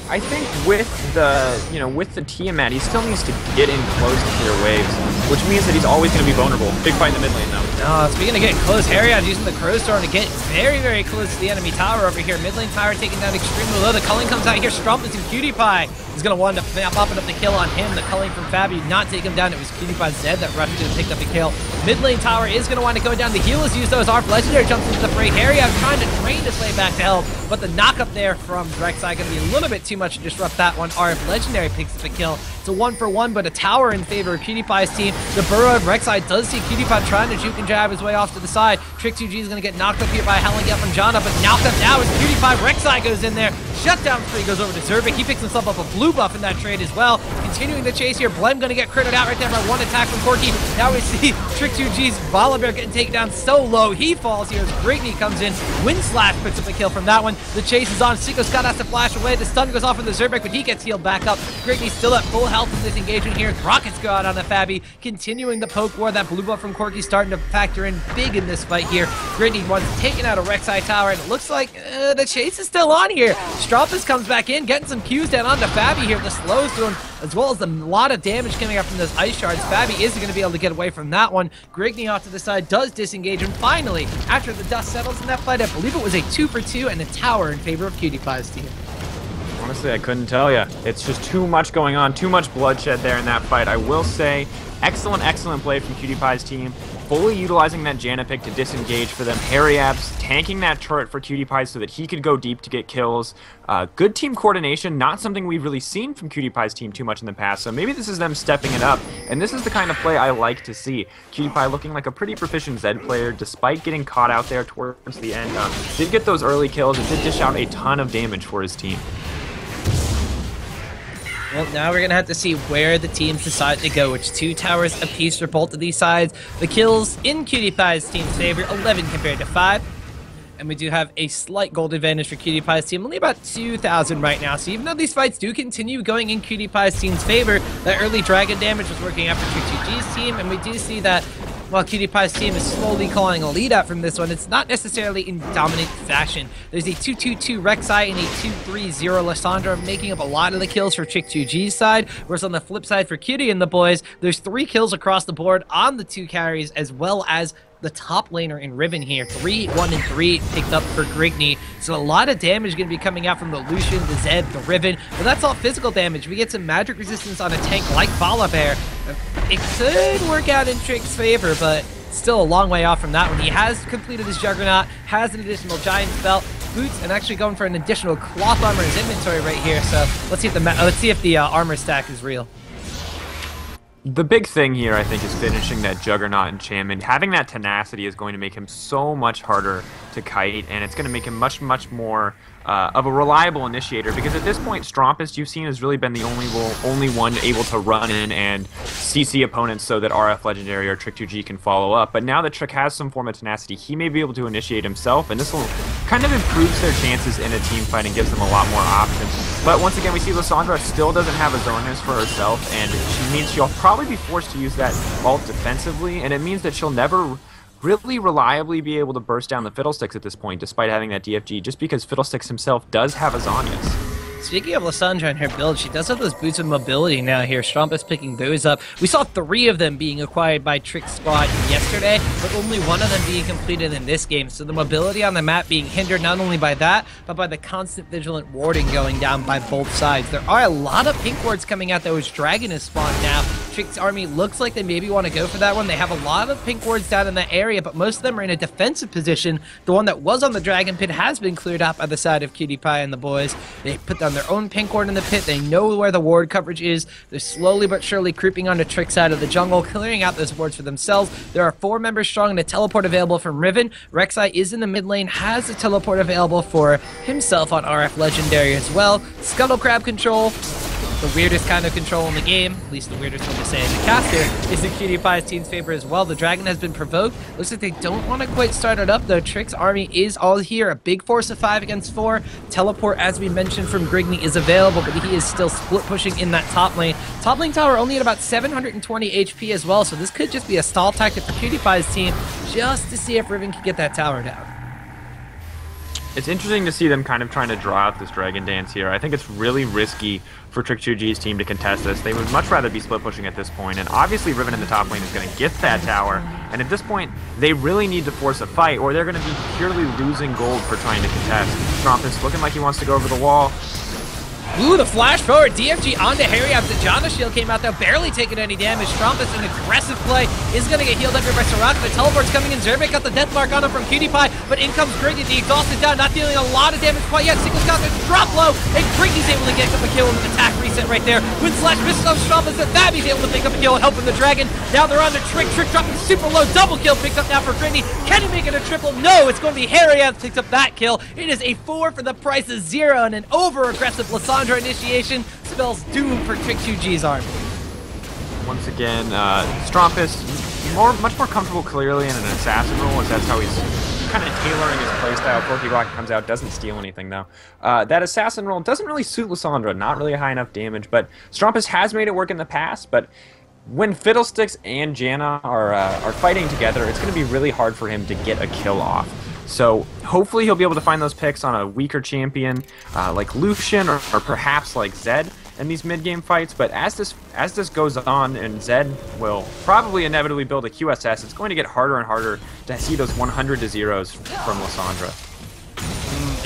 I think with the, with the Tiamat, he still needs to get in close to clear waves, which means that he's always going to be vulnerable. Big fight in the mid lane, though.
Speaking of getting close, Harriot using the Crow Storm to get very close to the enemy tower over here. Mid lane tower taken down extremely low. The culling comes out here. Strumpus and QtPie is going to wind up popping up the kill on him. The culling from Fabi did not take him down. It was QtPie's Zed that rushed in and picked up the kill. Mid lane tower is going to wind up going down. The heal is used, though, as RF Legendary jumps into the fray. Harriot trying to drain his way back to health, but the knock-up there from Rek'Sai going to be a little bit too much to disrupt that one. RF Legendary picks up a kill. It's a 1-for-1, but a tower in favor of QtPie's team. The burrow of Rek'Sai does see QtPie trying to juke and jab his way off to the side. Trick2g is going to get knocked up here by Howling Gale from Janna, but knocked up now as QtPie. Rek'Sai goes in there. Shutdown spree goes over to Zervik. He picks himself up a blue buff in that trade as well. Continuing the chase here. Blem going to get critted out right there by 1 attack from Corki. Now we see Trick2g's Volibear getting taken down so low. He falls here as Grigney comes in. Windslash picks up a kill from that one. The chase is on. Sicko Scott has to flash away. The stun goes off from the Zervik, but he gets healed back up. Grigney's still at full health in this engagement here. Rockets go out on the Fabi. Continuing the poke war. That blue buff from Corki starting to factor in big in this fight here. Grigney once taken out a Rek'Sai tower, and it looks like the chase is still on here. Strumpus comes back in, getting some Qs down onto Fabi here. The slow's doing, as well as a lot of damage coming up from those ice shards. Fabi isn't going to be able to get away from that one. Grigney off to the side does disengage, and finally, after the dust settles in that fight, I believe it was a 2-for-2 and a tower in favor of QtPie's team.
Honestly, I couldn't tell you. It's just too much going on, too much bloodshed there in that fight. I will say, excellent play from QtPie's team. Fully utilizing that Janna pick to disengage for them. Harry Apps tanking that turret for QtPie so that he could go deep to get kills. Good team coordination, not something we've really seen from QtPie's team too much in the past, so maybe this is them stepping it up, and this is the kind of play I like to see. QtPie looking like a pretty proficient Zed player, despite getting caught out there towards the end. Did get those early kills and did dish out a ton of damage for his team.
Well, now we're going to have to see where the teams decide to go, which 2 towers apiece for both of these sides. The kills in QtPie's team's favor, 11 compared to 5. And we do have a slight gold advantage for QtPie's team, only about 2,000 right now. So even though these fights do continue going in QtPie's team's favor, that early dragon damage was working out for Trick2g's team, and we do see that While Cutie Pie's team is slowly calling a lead out from this one, it's not necessarily in dominant fashion. There's a 2-2-2 Rek'Sai and a 2-3-0 Lissandra making up a lot of the kills for Trick2g's side, whereas on the flip side for Cutie and the boys, there's 3 kills across the board on the 2 carries, as well as the top laner in Riven here. 3, 1, and 3 picked up for Grigney. So a lot of damage going to be coming out from the Lucian, the Zed, the Riven. But that's all physical damage. We get some magic resistance on a tank like Volibear. It could work out in Trick's favor, but still a long way off from that one. He has completed his Juggernaut, has an additional Giant's Belt, boots, and actually going for an additional cloth armor in his inventory right here. So let's see if the armor stack is real.
The big thing here, I think, is finishing that Juggernaut enchantment. Having that tenacity is going to make him so much harder to kite, and it's going to make him much, much more of a reliable initiator, because at this point, Strumpus, you've seen, has really been the only one able to run in and CC opponents so that RF Legendary or Trick2g can follow up. But now that Trick has some form of tenacity, he may be able to initiate himself, and this will kind of improves their chances in a team fight and gives them a lot more options. But once again, we see Lissandra still doesn't have a Zonus for herself, and she means she'll probably be forced to use that ult defensively, and it means that she'll never really reliably be able to burst down the Fiddlesticks at this point, despite having that DFG, just because Fiddlesticks himself does have a Zonius.
Speaking of Lissandra and her build, she does have those boots of mobility now here. Strumpus picking those up. We saw 3 of them being acquired by Trick's squad yesterday, but only 1 of them being completed in this game. So the mobility on the map being hindered not only by that, but by the constant vigilant warding going down by both sides. There are a lot of pink wards coming out, though, as Dragon is spawned now. Trick's army looks like they maybe want to go for that one. They have a lot of pink wards down in that area, but most of them are in a defensive position. The one that was on the Dragon Pit has been cleared up by the side of Cutie Pie and the boys. They put down their own pink ward in the pit. They know where the ward coverage is. They're slowly but surely creeping onto Trick's side of the jungle, clearing out those wards for themselves. There are 4 members strong and a teleport available from Riven. Rek'Sai is in the mid lane, has a teleport available for himself on RF Legendary as well. Scuttle Crab control. The weirdest kind of control in the game, at least the weirdest one to say as a caster, is in Cutie Pie's team's favor as well. The Dragon has been provoked. Looks like they don't want to quite start it up, though. Trick's army is all here. A big force of 5 against 4. Teleport, as we mentioned, from Grigney is available, but he is still split pushing in that top lane. Top lane tower only at about 720 HP as well, so this could just be a stall tactic for Cutie Pie's team, just to see if Riven can get that tower down.
It's interesting to see them kind of trying to draw out this Dragon Dance here. I think it's really risky for Trick2g's team to contest this. They would much rather be split pushing at this point, and obviously Riven in the top lane is going to get that tower, and at this point, they really need to force a fight, or they're going to be purely losing gold for trying to contest. Strumpus looking like he wants to go over the wall.
Ooh, the flash forward, DFG onto Harry after Janna Shield came out there, barely taking any damage. Strumpus, an aggressive play, is going to get healed up here by Soraka. The teleport's coming in. Zerbeck got the death mark on him from Cutie Pie, but in comes Grigney. The exhaust is down, not dealing a lot of damage quite yet. Single got the drop low, and Grigney's able to get up a kill with an attack reset right there. Wind Slash misses on Strumpus, and Fabby's able to pick up a kill, helping the Dragon. Now they're on to Trick. Trick dropping super low, double kill picked up now for Grigney. Can he make it a triple? No, it's going to be Harry that picks up that kill. It is a 4 for the price of 0, and an over-aggressive Lissandra initiation spells doom for Trick2g's army.
Once again, Strumpus much more comfortable clearly in an assassin role, as that's how he's kind of tailoring his playstyle. Corky Rocket comes out, doesn't steal anything though. That assassin role doesn't really suit Lissandra, not really high enough damage, but Strumpus has made it work in the past, but when Fiddlesticks and Janna are fighting together, it's going to be really hard for him to get a kill off. So hopefully he'll be able to find those picks on a weaker champion like Lucian or perhaps like Zed in these mid-game fights. But as this goes on and Zed will probably inevitably build a QSS, it's going to get harder and harder to see those 100 to 0s from Lissandra.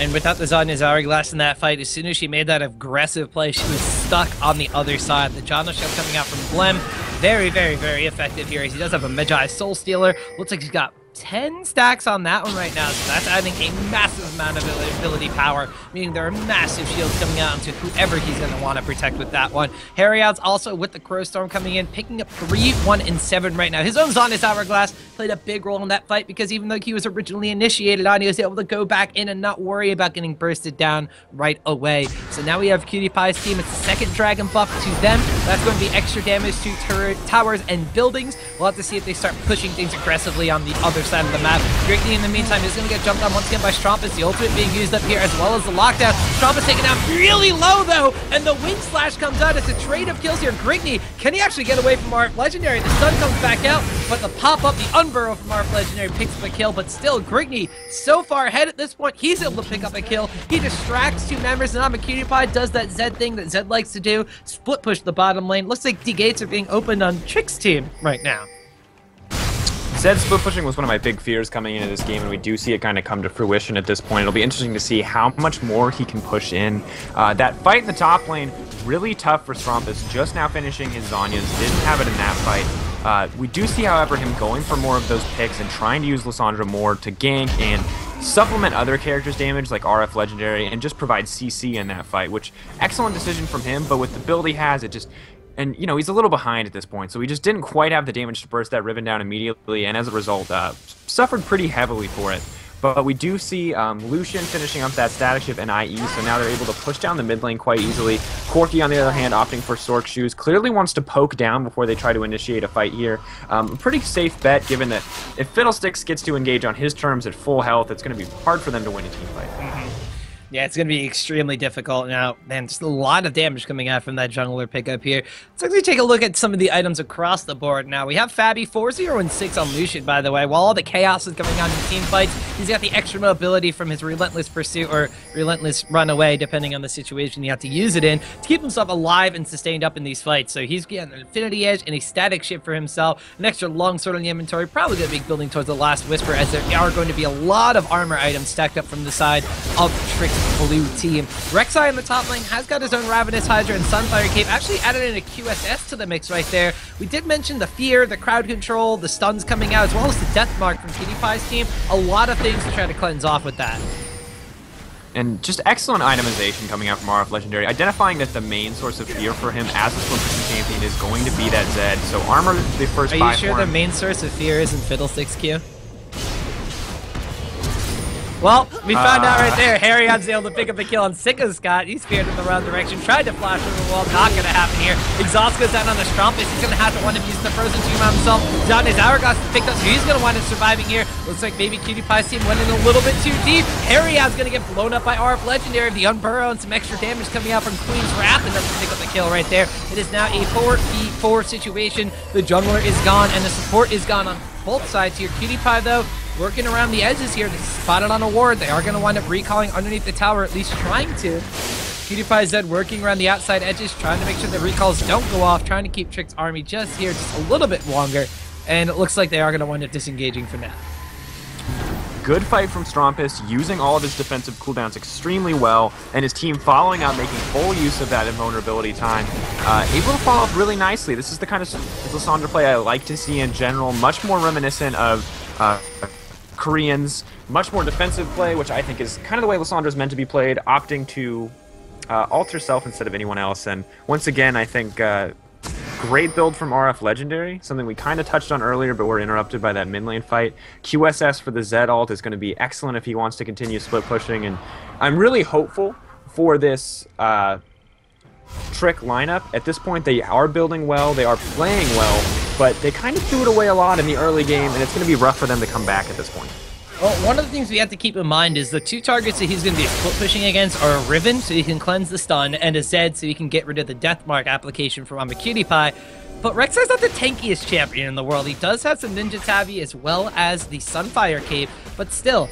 And without the Zanya's Hourglass in that fight, as soon as she made that aggressive play, she was stuck on the other side. The Janna Shield coming out from Blem, very, very, very effective here. He does have a Magi Soul Stealer. Looks like he's got 10 stacks on that one right now, so that's adding a massive amount of ability power, meaning there are massive shields coming out into whoever he's going to want to protect with that one. Harryouts also with the Crow Storm coming in, picking up 3, 1, and 7 right now. His own Zonus Hourglass played a big role in that fight because even though he was originally initiated on, he was able to go back in and not worry about getting bursted down right away. So now we have Cutie Pie's team. It's the second Dragon buff to them. That's going to be extra damage to turret, towers, and buildings. We'll have to see if they start pushing things aggressively on the other side of the map. Grigney, in the meantime, is going to get jumped on once again by Strumpus. The ultimate being used up here, as well as the lockdown. Strumpus taken out really low, though, and the Wind Slash comes out. It's a trade of kills here. Grigney, can he actually get away from RF Legendary? The stun comes back out, but the pop-up, the unburrow from RF Legendary picks up a kill, but still, Grigney so far ahead at this point, he's able to pick up a kill. He distracts two members, and Imaqtpie does that Zed thing that Zed likes to do, split push the bottom lane. Looks like D gates are being opened on Trick's team right now.
Zed split pushing was one of my big fears coming into this game, and we do see it kind of come to fruition at this point. It'll be interesting to see how much more he can push in. That fight in the top lane, really tough for Strumpus, just now finishing his Zhonya's, didn't have it in that fight. We do see, however, him going for more of those picks and trying to use Lissandra more to gank and supplement other characters' damage like RF Legendary and just provide CC in that fight, which excellent decision from him, but with the build he has, it just... And, you know, he's a little behind at this point, so he just didn't quite have the damage to burst that Riven down immediately, and as a result, suffered pretty heavily for it. But we do see Lucian finishing up that static shift and IE, so now they're able to push down the mid lane quite easily. Corki, on the other hand, opting for Sork Shoes, clearly wants to poke down before they try to initiate a fight here. A pretty safe bet, given that if Fiddlesticks gets to engage on his terms at full health, it's going to be hard for them to win a team fight.
Yeah, it's going to be extremely difficult now. Man, just a lot of damage coming out from that jungler pickup here. Let's actually take a look at some of the items across the board now. We have Fabi 4-0 and 6 on Lucian, by the way. While all the chaos is coming on in team fights, he's got the extra mobility from his relentless pursuit or relentless runaway, depending on the situation you have to use it in, to keep himself alive and sustained up in these fights. So he's getting an Infinity Edge and a static shift for himself, an extra long sword on the inventory, probably going to be building towards the Last Whisper, as there are going to be a lot of armor items stacked up from the side of Trick's blue team. Rek'Sai in the top lane has got his own Ravenous Hydra and Sunfire Cape, actually added in a QSS to the mix right there. We did mention the fear, the crowd control, the stuns coming out, as well as the death mark from PewDiePie's team. A lot of things to try to cleanse off with that.
And just excellent itemization coming out from RF Legendary, identifying that the main source of fear for him as a split pushing champion is going to be that Zed. So armor the first
Are
five
you sure
for
the
him.
main source of fear isn't Fiddlesticks Q? Well, we found out right there. Harryon's able to pick up a kill on Sicko Scott. He's speared in the wrong direction. Tried to flash over the wall. Not going to happen here. Exhaust goes down on the Strumpus. He's going to have to wind up using the Frozen Tomb on himself. Down his Hourglass is picked up, so he's going to wind up surviving here. Looks like maybe PewDiePie's team went in a little bit too deep. Harryon's going to get blown up by RF Legendary. The Unburrow and some extra damage coming out from Queen's Wrath, and doesn't pick up the kill right there. It is now a 4v4 situation. The jungler is gone, and the support is gone on both sides here. PewDiePie, though, working around the edges here. They spotted on a ward. They are going to wind up recalling underneath the tower, at least trying to. PewDiePie Zed working around the outside edges, trying to make sure the recalls don't go off, trying to keep Trick's army just here just a little bit longer. And it looks like they are going to wind up disengaging for now.
Good fight from Strumpus, using all of his defensive cooldowns extremely well, and his team following up, making full use of that invulnerability time. Able to follow up really nicely. This is the kind of Lissandra play I like to see in general, much more reminiscent of Koreans, much more defensive play, which I think is kind of the way Lissandra's meant to be played, opting to ult herself instead of anyone else. And once again, I think great build from RF Legendary, something we kind of touched on earlier, but we're interrupted by that mid lane fight. QSS for the Zed ult is going to be excellent if he wants to continue split pushing, and I'm really hopeful for this Trick lineup. At this point, they are building well, they are playing well, but they kind of threw it away a lot in the early game, and it's going to be rough for them to come back at this point.
Well, one of the things we have to keep in mind is the two targets that he's going to be split pushing against are a Riven, so he can cleanse the stun, and a Zed, so he can get rid of the death mark application from Imaqtpie. But Rek'Sai's not the tankiest champion in the world. He does have some Ninja Tabi as well as the Sunfire Cape, but still,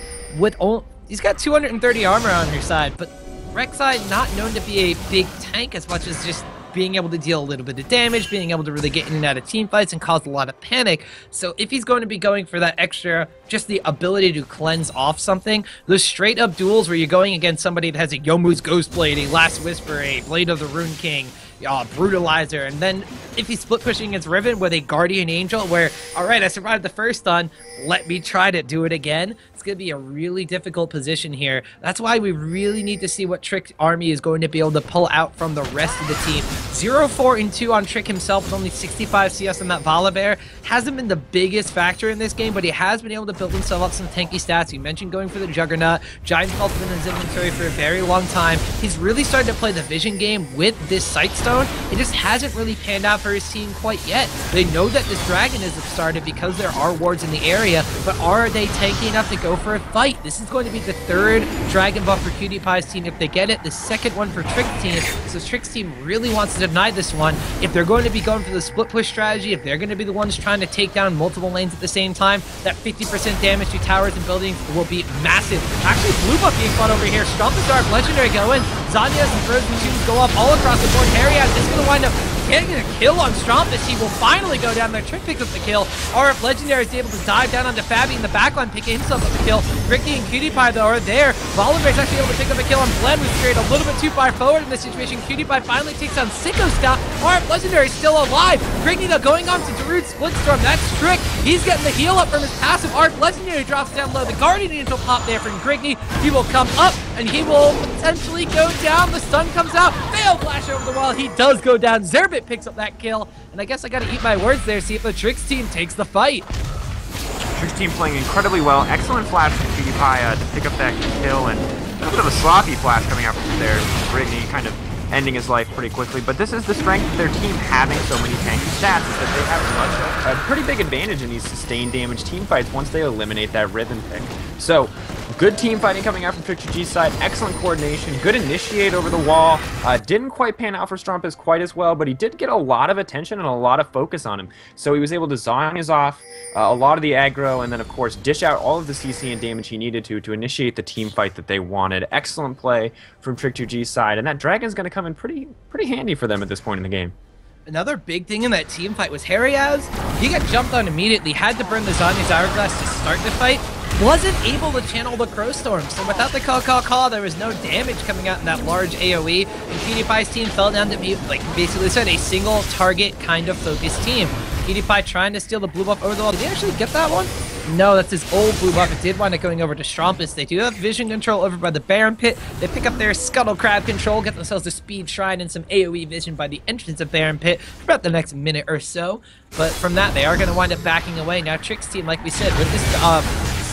he's got 230 armor on her side, but Rek'Sai not known to be a big tank as much as just being able to deal a little bit of damage, being able to really get in and out of team fights and cause a lot of panic. So if he's going to be going for that extra, just the ability to cleanse off something, those straight up duels where you're going against somebody that has a Yomu's Ghostblade, a Last Whisper, a Blade of the Rune King, Brutalizer, and then if he's split pushing against Riven with a Guardian Angel where, alright, I survived the first stun, let me try to do it again, it's going to be a really difficult position here. That's why we really need to see what Trick's army is going to be able to pull out from the rest of the team. 0-4-2 on Trick himself with only 65 CS on that Volibear. Hasn't been the biggest factor in this game, but he has been able to build himself up some tanky stats. You mentioned going for the Juggernaut. Giant Pulse in his inventory for a very long time. He's really started to play the vision game with this sight stun Stone. It just hasn't really panned out for his team quite yet. They know that this Dragon is started because there are wards in the area, but are they tanky enough to go for a fight? This is going to be the third Dragon buff for PewDiePie's team if they get it, the second one for Trick's team. So Trick's team really wants to deny this one. If they're going to be going for the split push strategy, if they're going to be the ones trying to take down multiple lanes at the same time, that 50% damage to towers and buildings will be massive. Actually, blue buff being fought over here. Strongest Dark Legendary going. Zanyas and Frozen Tombs go up all across the board. Harryaz is going to wind up getting a kill on Strompus. He will finally go down there. Trick picks up the kill. RF Legendary is able to dive down onto Fabi in the backline, picking himself up the kill. Ricky and PewDiePie, though, are there. Volibear is actually able to pick up a kill on Blend, who's straight a little bit too far forward in this situation. PewDiePie finally takes on Sicko Scout. RF Legendary is still alive. Ricky, though, going on to Darude Splitstorm. That's Trick. He's getting the heal up from his passive. RF Legendary drops down low. The Guardian Angel pop there from Grigney. He will come up, and he will potentially go down. The sun comes out. Fail flash over the wall. He does go down. Zerbit picks up that kill, and I guess I gotta eat my words there, see if the Trick's team takes the fight.
Trick's team playing incredibly well. Excellent flash from PewDiePie to pick up that kill, and a bit of a sloppy flash coming out from there. Brittany kind of ending his life pretty quickly, but this is the strength of their team having so many tanky stats, is that they have a pretty big advantage in these sustained damage team fights once they eliminate that rhythm pick. So, good team fighting coming out from Trick2g's side, excellent coordination, good initiate over the wall. Didn't quite pan out for Strompus quite as well, but he did get a lot of attention and a lot of focus on him. So he was able to Zhonya's off a lot of the aggro, and then of course dish out all of the CC and damage he needed to initiate the team fight that they wanted. Excellent play from Trick2g's side, and that Dragon's going to come in pretty handy for them at this point in the game.
Another big thing in that team fight was Harryaz. He got jumped on immediately, had to burn the Zanya's Hourglass to start the fight. Wasn't able to channel the Crow Storm, so without the call, there was no damage coming out in that large AoE, and PewDiePie's team fell down to be, like, basically said, a single target kind of focused team. PewDiePie trying to steal the blue buff over the wall. Did he actually get that one? No, that's his old blue buff. It did wind up going over to Strompus. They do have vision control over by the Baron Pit. They pick up their Scuttle Crab control, get themselves a Speed Shrine and some AoE vision by the entrance of Baron Pit for about the next minute or so. But from that, they are going to wind up backing away. Now, Trick's team, like we said, with this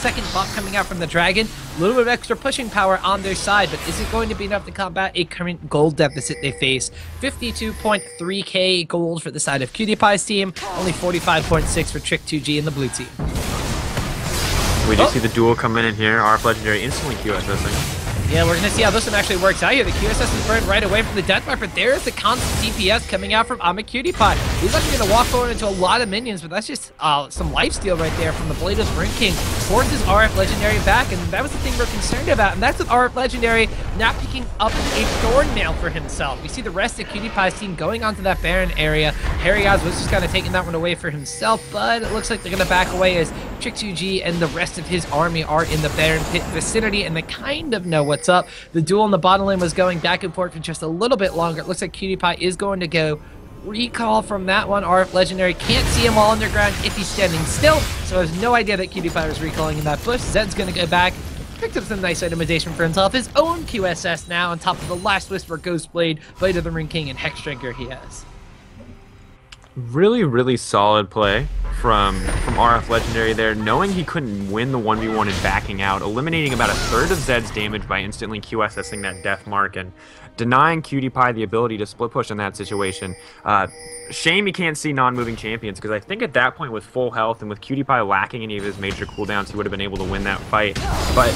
second buff coming out from the Dragon, a little bit of extra pushing power on their side, but is it going to be enough to combat a current gold deficit they face? 52.3k gold for the side of PewDiePie's team, only 45.6 for Trick2g and the blue team.
We do see the duel come in here. RF Legendary instantly QSSing.
Yeah, we're going to see how this one actually works out here. The QSS is burned right away from the death bar, but there's the constant DPS coming out from Imaqtpie. He's actually going to walk forward into a lot of minions, but that's just some lifesteal right there from the Blade of Brink King. Forces RF Legendary back, and that was the thing we're concerned about, and that's with RF Legendary now picking up a Thornmail for himself. We see the rest of PewDiePie's team going onto that Baron area. Harryaz was just kind of taking that one away for himself, but it looks like they're going to back away as Trick2g and the rest of his army are in the Baron Pit vicinity, and they kind of know what's up. The duel in the bottom lane was going back and forth for just a little bit longer. It looks like PewDiePie is going to go recall from that one. RF Legendary can't see him while underground if he's standing still, so I have no idea that PewDiePie was recalling in that bush. Zed's going to go back, picked up some nice itemization for himself. His own QSS now on top of the Last Whisper, Ghost Blade, Blade of the Ring King, and Hex Drinker he has.
Really solid play from RF Legendary there, knowing he couldn't win the 1v1 and backing out, eliminating about a third of Zed's damage by instantly QSSing that death mark and denying PewDiePie the ability to split push in that situation. Shame he can't see non-moving champions, because I think at that point with full health and with PewDiePie lacking any of his major cooldowns, he would have been able to win that fight. But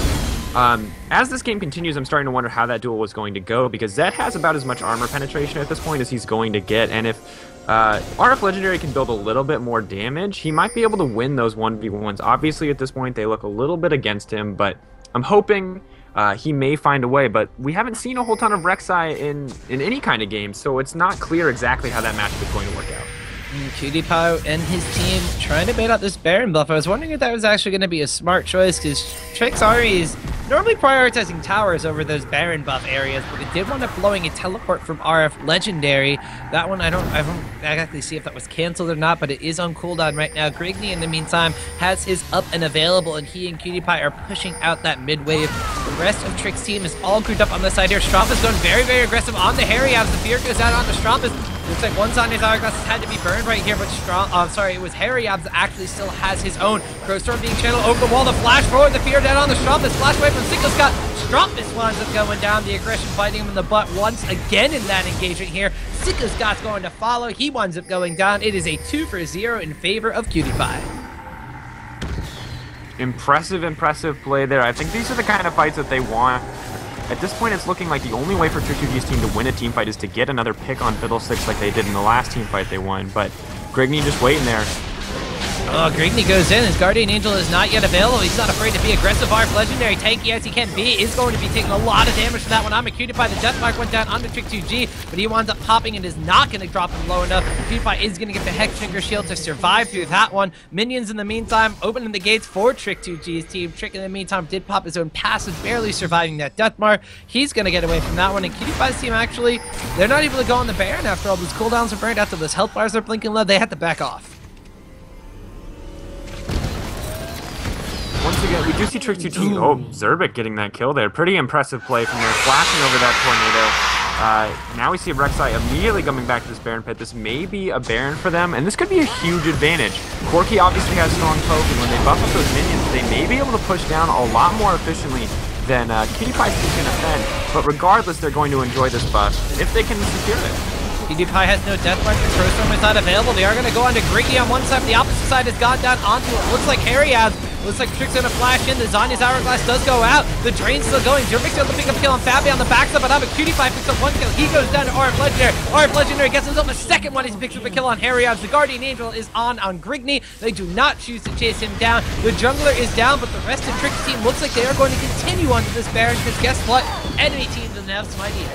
as this game continues, I'm starting to wonder how that duel was going to go, because Zed has about as much armor penetration at this point as he's going to get, and if RF Legendary can build a little bit more damage, he might be able to win those 1v1s. Obviously, at this point, they look a little bit against him, but I'm hoping he may find a way. But we haven't seen a whole ton of Rek'Sai in any kind of game, so it's not clear exactly how that matchup is going to work out.
PewDiePie and his team trying to bait out this Baron buff. I was wondering if that was actually going to be a smart choice, because Trick's Ari is normally prioritizing towers over those Baron buff areas, but it did wind up blowing a teleport from RF Legendary. That one, I don't exactly see if that was canceled or not, but it is on cooldown right now. Grigney, in the meantime, has his up and available, and he and PewDiePie are pushing out that mid wave. The rest of Trick's team is all grouped up on the side here. Strompus going very aggressive on the Harryaz. The fear goes out onto Strompus. Looks like one Zanya's Hourglass has had to be burned right here, but it was Harryaz that actually still has his own. Crowstorm being channeled over the wall, the flash forward, the fear down on the Strompus, flash away from Sicko Scout. Strumpus winds up going down. The aggression biting him in the butt once again in that engagement here. Sika's Got's going to follow. He winds up going down. It is a 2-for-0 in favor of QtPie.
Impressive play there. I think these are the kind of fights that they want. At this point, it's looking like the only way for Trick2g's team to win a team fight is to get another pick on Fiddlesticks like they did in the last team fight they won. But Grigney just waiting there.
Oh, Grigney goes in. His Guardian Angel is not yet available. He's not afraid to be aggressive. Arf Legendary, tanky as he can be, is going to be taking a lot of damage for that one. Imaqtpie, the Death Mark went down onto Trick2g, but he winds up popping and is not going to drop him low enough. QtPie is going to get the Hexfinger Shield to survive through that one. Minions in the meantime opening the gates for Trick2g's team. Trick in the meantime did pop his own passive, barely surviving that Death Mark. He's going to get away from that one. And QtPie's team actually, they're not able to go on the Baron after all those cooldowns are burned, after those health bars are blinking low. They had to back off.
Once again, we do see Trick2g. Oh, Zerbic getting that kill there. Pretty impressive play from there, flashing over that tornado. Now we see Rek'Sai immediately coming back to this Baron pit. This may be a Baron for them, and this could be a huge advantage. Corki obviously has strong poke, and when they buff up those minions, they may be able to push down a lot more efficiently than QtPie's team can defend. But regardless, they're going to enjoy this buff if they can secure it.
QtPie has no Death Mark. The Crowstorm is not available. They are going to go onto Grigney on one side. The opposite side has gone down onto it. Looks like Harryaz. Looks like Trick's going to flash in. The Zanya's Hourglass does go out. The Drain's still going. Zervik's able to pick up kill on Fabi on the backside, but QtPie picks up one kill. He goes down to RF Legendary. RF Legendary gets himself a second one. He picks up a kill on Harryaz. The Guardian Angel is on Grigney. They do not choose to chase him down. The Jungler is down, but the rest of Trick's team looks like they are going to continue onto this Baron, because guess what? Enemy team doesn't have some idea.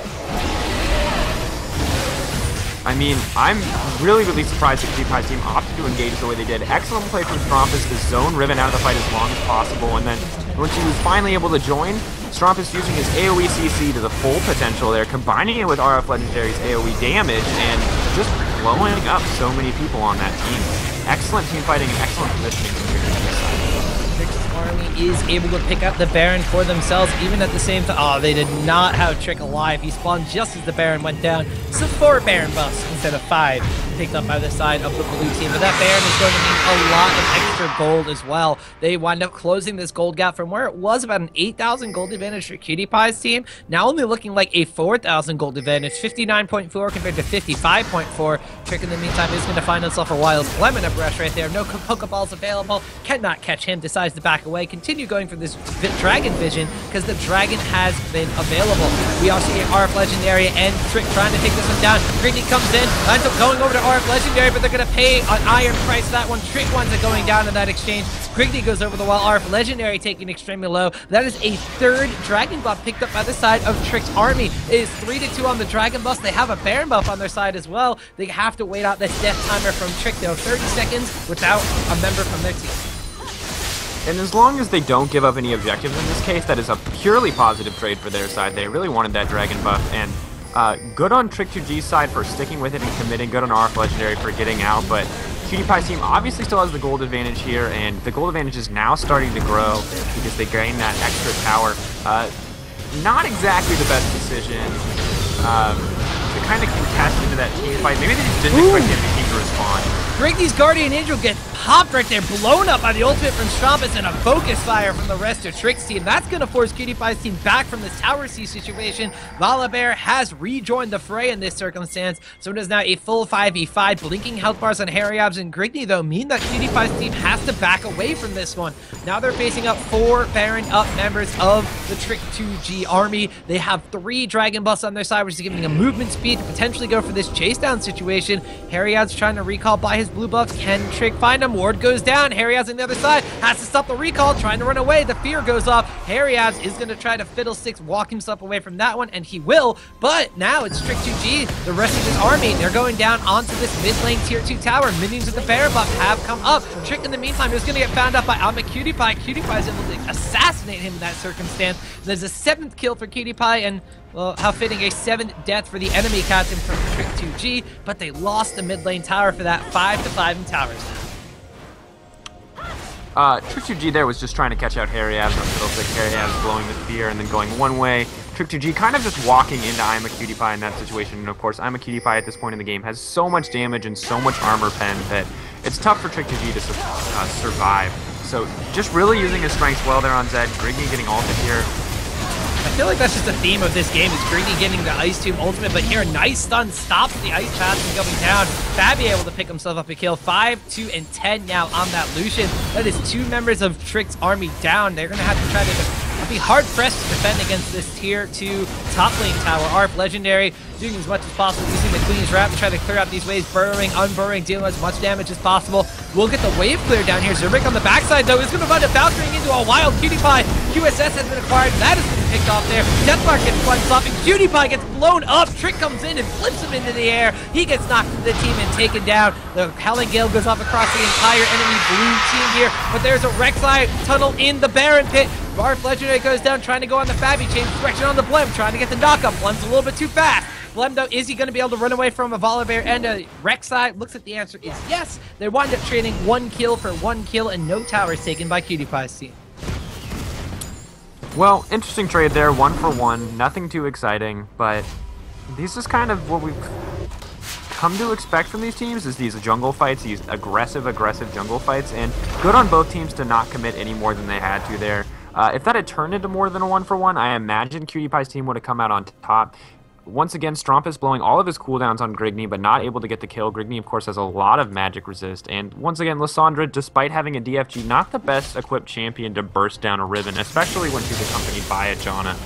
I mean, I'm really surprised that QtPie's team opted to engage the way they did. Excellent play from Strumpus to zone Riven out of the fight as long as possible, and then once he was finally able to join, Strumpus using his AoE CC to the full potential there, combining it with RF Legendary's AoE damage, and just blowing up so many people on that team. Excellent team fighting and excellent positioning from Trick2g's side.
Trick's army is able to pick up the Baron for themselves, even at the same time. Oh, they did not have Trick alive. He spawned just as the Baron went down. So 4 Baron buffs instead of 5 picked up by the side of the blue team. But that Baron is going to mean a lot of extra gold as well. They wind up closing this gold gap from where it was about an 8,000 gold advantage for QtPie's team, now only looking like a 4,000 gold advantage, 59.4 compared to 55.4. Trick in the meantime is going to find himself a wild lemon brush right there. No Pokeballs available, cannot catch him, decides to back away, continue going for this Dragon Vision, because the Dragon has been available. We also see RF Legendary and Trick trying to take this one down. Grigney comes in, ends up going over to RF Legendary, but they're going to pay an iron price for that one. Trick winds up going down in that exchange. Grigney goes over the wall, RF Legendary taking extremely low. That is a 3rd Dragon buff picked up by the side of Trick's army. It is 3-2 on the Dragon buffs. They have a Baron buff on their side as well. They have to wait out this death timer from Trick, though. 30 seconds without a member from their team.
And as long as they don't give up any objectives in this case, that is a purely positive trade for their side. They really wanted that Dragon buff, and good on Trick2g's side for sticking with it and committing, good on RF Legendary for getting out, but QtPie's team obviously still has the gold advantage here, and the gold advantage is now starting to grow because they gain that extra tower. Not exactly the best decision to kind of contest into that team fight. Maybe they just didn't expect the enemy team to respond. Grigney's
Guardian Angel gets popped right there, blown up by the ultimate from Strumpus, and a focus fire from the rest of Trick's team. That's going to force QtPie's team back from this Tower C situation. Volibear has rejoined the fray in this circumstance, so it is now a full 5v5. Blinking health bars on Harryabs and Grigney, though, mean that QtPie's team has to back away from this one. Now they're facing up 4 Baron up members of the Trick2g army. They have 3 Dragon buffs on their side, which is giving them movement speed to potentially go for this chase down situation. Harryabs trying to recall by his blue buffs. Can Trick find him? Ward goes down. Harryaz on the other side has to stop the recall, trying to run away. The fear goes off. Harryaz is going to try to Fiddlesticks walk himself away from that one, and he will. But now it's Trick2g. The rest of his army, they're going down onto this mid lane tier 2 tower. Minions with the Baron buff have come up. Trick in the meantime is going to get found out by Imaqtpie. QtPie is able to assassinate him in that circumstance. There's a 7th kill for QtPie, and well, how fitting, a 7th death for the enemy captain from Trick2g, but they lost the mid lane tower for that. 5-5 in towers now.
Trick2g there was just trying to catch out Harryaz on Fiddlesticks. Harryaz blowing the fear and then going one way. Trick2g kind of just walking into Imaqtpie in that situation, and of course Imaqtpie at this point in the game has so much damage and so much armor pen that it's tough for Trick2g to survive. So just really using his strengths well there on Zed. Grigney getting ulted here.
I feel like that's just the theme of this game, is Greedy getting the Ice Tomb ultimate, but here a nice stun stops the Ice Path from going down. Fabi able to pick himself up a kill. 5, 2, and 10 now on that Lucian. That is 2 members of Trick's army down. They're going to have to try to be hard-pressed to defend against this tier 2 top lane tower. ARF Legendary doing as much as possible, using the Queen's Wrap to try to clear out these waves, burrowing, unburrowing, dealing as much damage as possible. We'll get the wave clear down here. Zerbic on the backside, though, is going to run a Valkyrie into a wild Cutie-Pie. QSS has been acquired. That has been picked off there. Deathmark gets flipped off, and Cutie-Pie gets blown up. Trick comes in and flips him into the air. He gets knocked to the team and taken down. The Howling Gale goes off across the entire enemy blue team here, but there's a Rek'Sai tunnel in the Baron pit. ARF Legendary goes down, trying to go on the Fabi, change direction on the Blem, trying to get the knockup. Blem's a little bit too fast. Blem, though, is he going to be able to run away from a Volibear and a Rek'Sai? Looks like the answer is yes. They wind up trading 1 kill for 1 kill, and no towers taken by Cutie-Pie's team.
Well, interesting trade there, 1 for 1. Nothing too exciting, but this is kind of what we've come to expect from these teams, is these jungle fights, these aggressive jungle fights, and good on both teams to not commit any more than they had to there. If that had turned into more than a 1 for 1, I imagine Cutie-Pie's team would have come out on top. Once again, Strumpus blowing all of his cooldowns on Grigny, but not able to get the kill. Grigny, of course, has a lot of magic resist. And once again, Lissandra, despite having a DFG, not the best equipped champion to burst down a Riven, especially when she's accompanied by a Janna.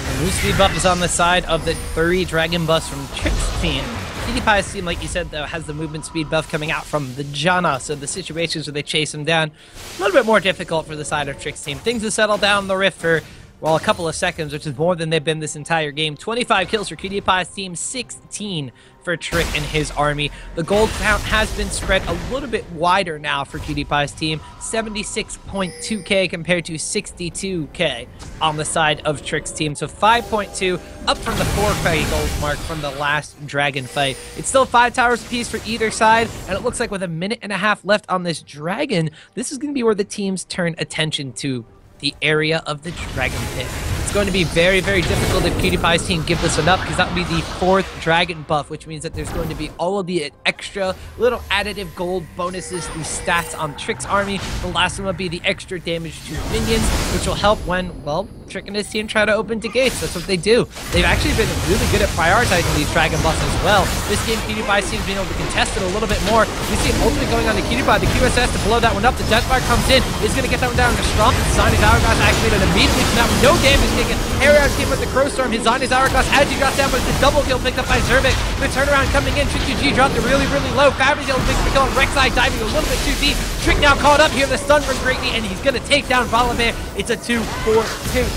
The new speed buff is on the side of the 3 Dragon Bus from Trick's team. Cutie-Pie's team, like you said, though, has the movement speed buff coming out from the Janna, so the situations where they chase him down, a little bit more difficult for the side of Trick's team. Things have settled down the Rift for, well, a couple of seconds, which is more than they've been this entire game. 25 kills for Cutie-Pie's team, 16 for Trick and his army. The gold count has been spread a little bit wider now for Cutie-Pie's team. 76.2k compared to 62k on the side of Trick's team. So 5.2 up from the 4k gold mark from the last dragon fight. It's still 5 towers apiece for either side, and it looks like with a minute and a half left on this dragon, this is going to be where the teams turn attention to the area of the dragon pit. It's going to be very, very difficult if Cutie-Pie's team give this one up, because that would be the 4th dragon buff, which means that there's going to be all of the extra little additive gold bonuses, these stats on Trick's army. The last one will be the extra damage to minions, which will help when, well, Trick and his team try to open to gates. That's what they do. They've actually been really good at prioritizing these dragon buffs as well. This game, Cutie-Pie's team's been able to contest it a little bit more. We see ultimate going on to Cutie-Pie. The QSS to blow that one up. The Deathmark comes in. Is going to get that one down to Stromp. And Zion's Hourglass activated immediately from that one. No damage taken. Harry team with the Crow Storm. His Zion's Hourglass as he drops down, but it's a double kill picked up by Zerbic. The turnaround coming in. Trick2g dropped it really, really low. Fabri's able to pick the kill on Rek'Sai, diving a little bit too deep. Trick now caught up here. The stun from Greatly, and he's going to take down Volibear. It's a 2-4-2.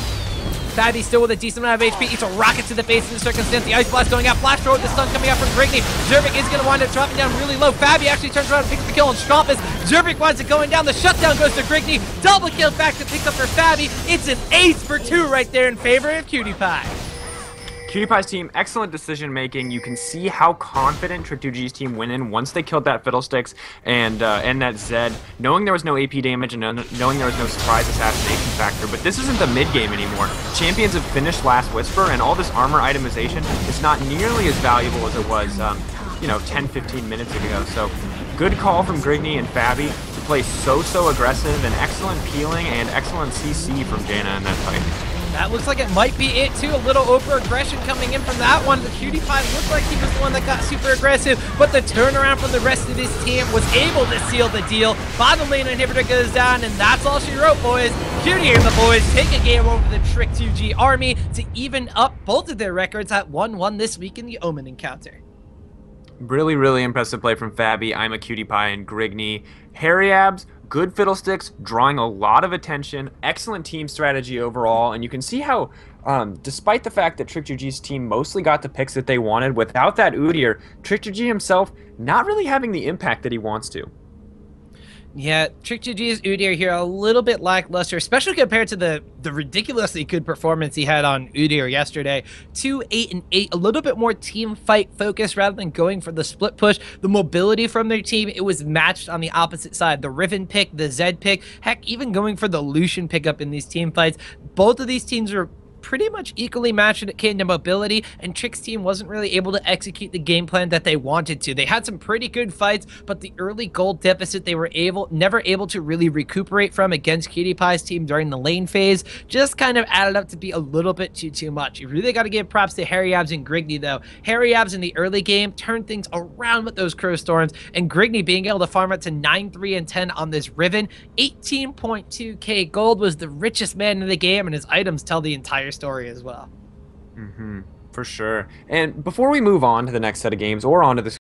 Fabi still with a decent amount of HP. Eats a rocket to the face in the circumstance. The Ice Blast going out. Flash throw with the stun coming out from Greatly. Zerbic is going to wind up dropping down really low. Fabi actually turns around and picks up the kill on Strumpus. Zerbic winds up going down. The shutdown goes to Greatly. Double kill back to pick up for Fabi. It's an ace for 2 right there in favor of Cutie-Pie.
Cutie-Pie's team, excellent decision making. You can see how confident Trick2g's team went in once they killed that Fiddlesticks and that Zed, knowing there was no AP damage and knowing there was no surprise assassination factor. But this isn't the mid game anymore. Champions have finished Last Whisper, and all this armor itemization is not nearly as valuable as it was, 10-15 minutes ago. So good call from Grigny and Fabi to play so aggressive, and excellent peeling and excellent CC from Jaina in that fight.
That looks like it might be it, too. A little over-aggression coming in from that one. The Cutie-Pie looked like he was the one that got super aggressive, but the turnaround from the rest of his team was able to seal the deal. Bottom lane inhibitor goes down, and that's all she wrote, boys. Cutie and the boys take a game over the Trick2g army to even up both of their records at 1-1 this week in the OMEN Encounter.
Really impressive play from Fabi, Imaqtpie, and Grigny. Harry Abs, good Fiddlesticks, drawing a lot of attention. Excellent team strategy overall, and you can see how, despite the fact that Trick2g's team mostly got the picks that they wanted, without that Udyr, Trick2g himself not really having the impact that he wants to.
Yeah, Trick2g's Udyr here a little bit lackluster, especially compared to the ridiculously good performance he had on Udyr yesterday. 2-8-8, a little bit more team fight focus rather than going for the split push. The mobility from their team, it was matched on the opposite side. The Riven pick, the Zed pick, heck, even going for the Lucian pickup in these team fights. Both of these teams were pretty much equally matched when it came to mobility, and Trick's team wasn't really able to execute the game plan that they wanted to. They had some pretty good fights, but the early gold deficit they were never able to really recuperate from against Pie's team during the lane phase just kind of added up to be a little bit too much. You really got to give props to Harry Abs and Grigney though. Harry Abs in the early game turned things around with those Crow Storms, and Grigney being able to farm up to 9, 3, and 10 on this Riven. 18.2k gold, was the richest man in the game, and his items tell the entire story as well.
For sure. And before we move on to the next set of games or on to the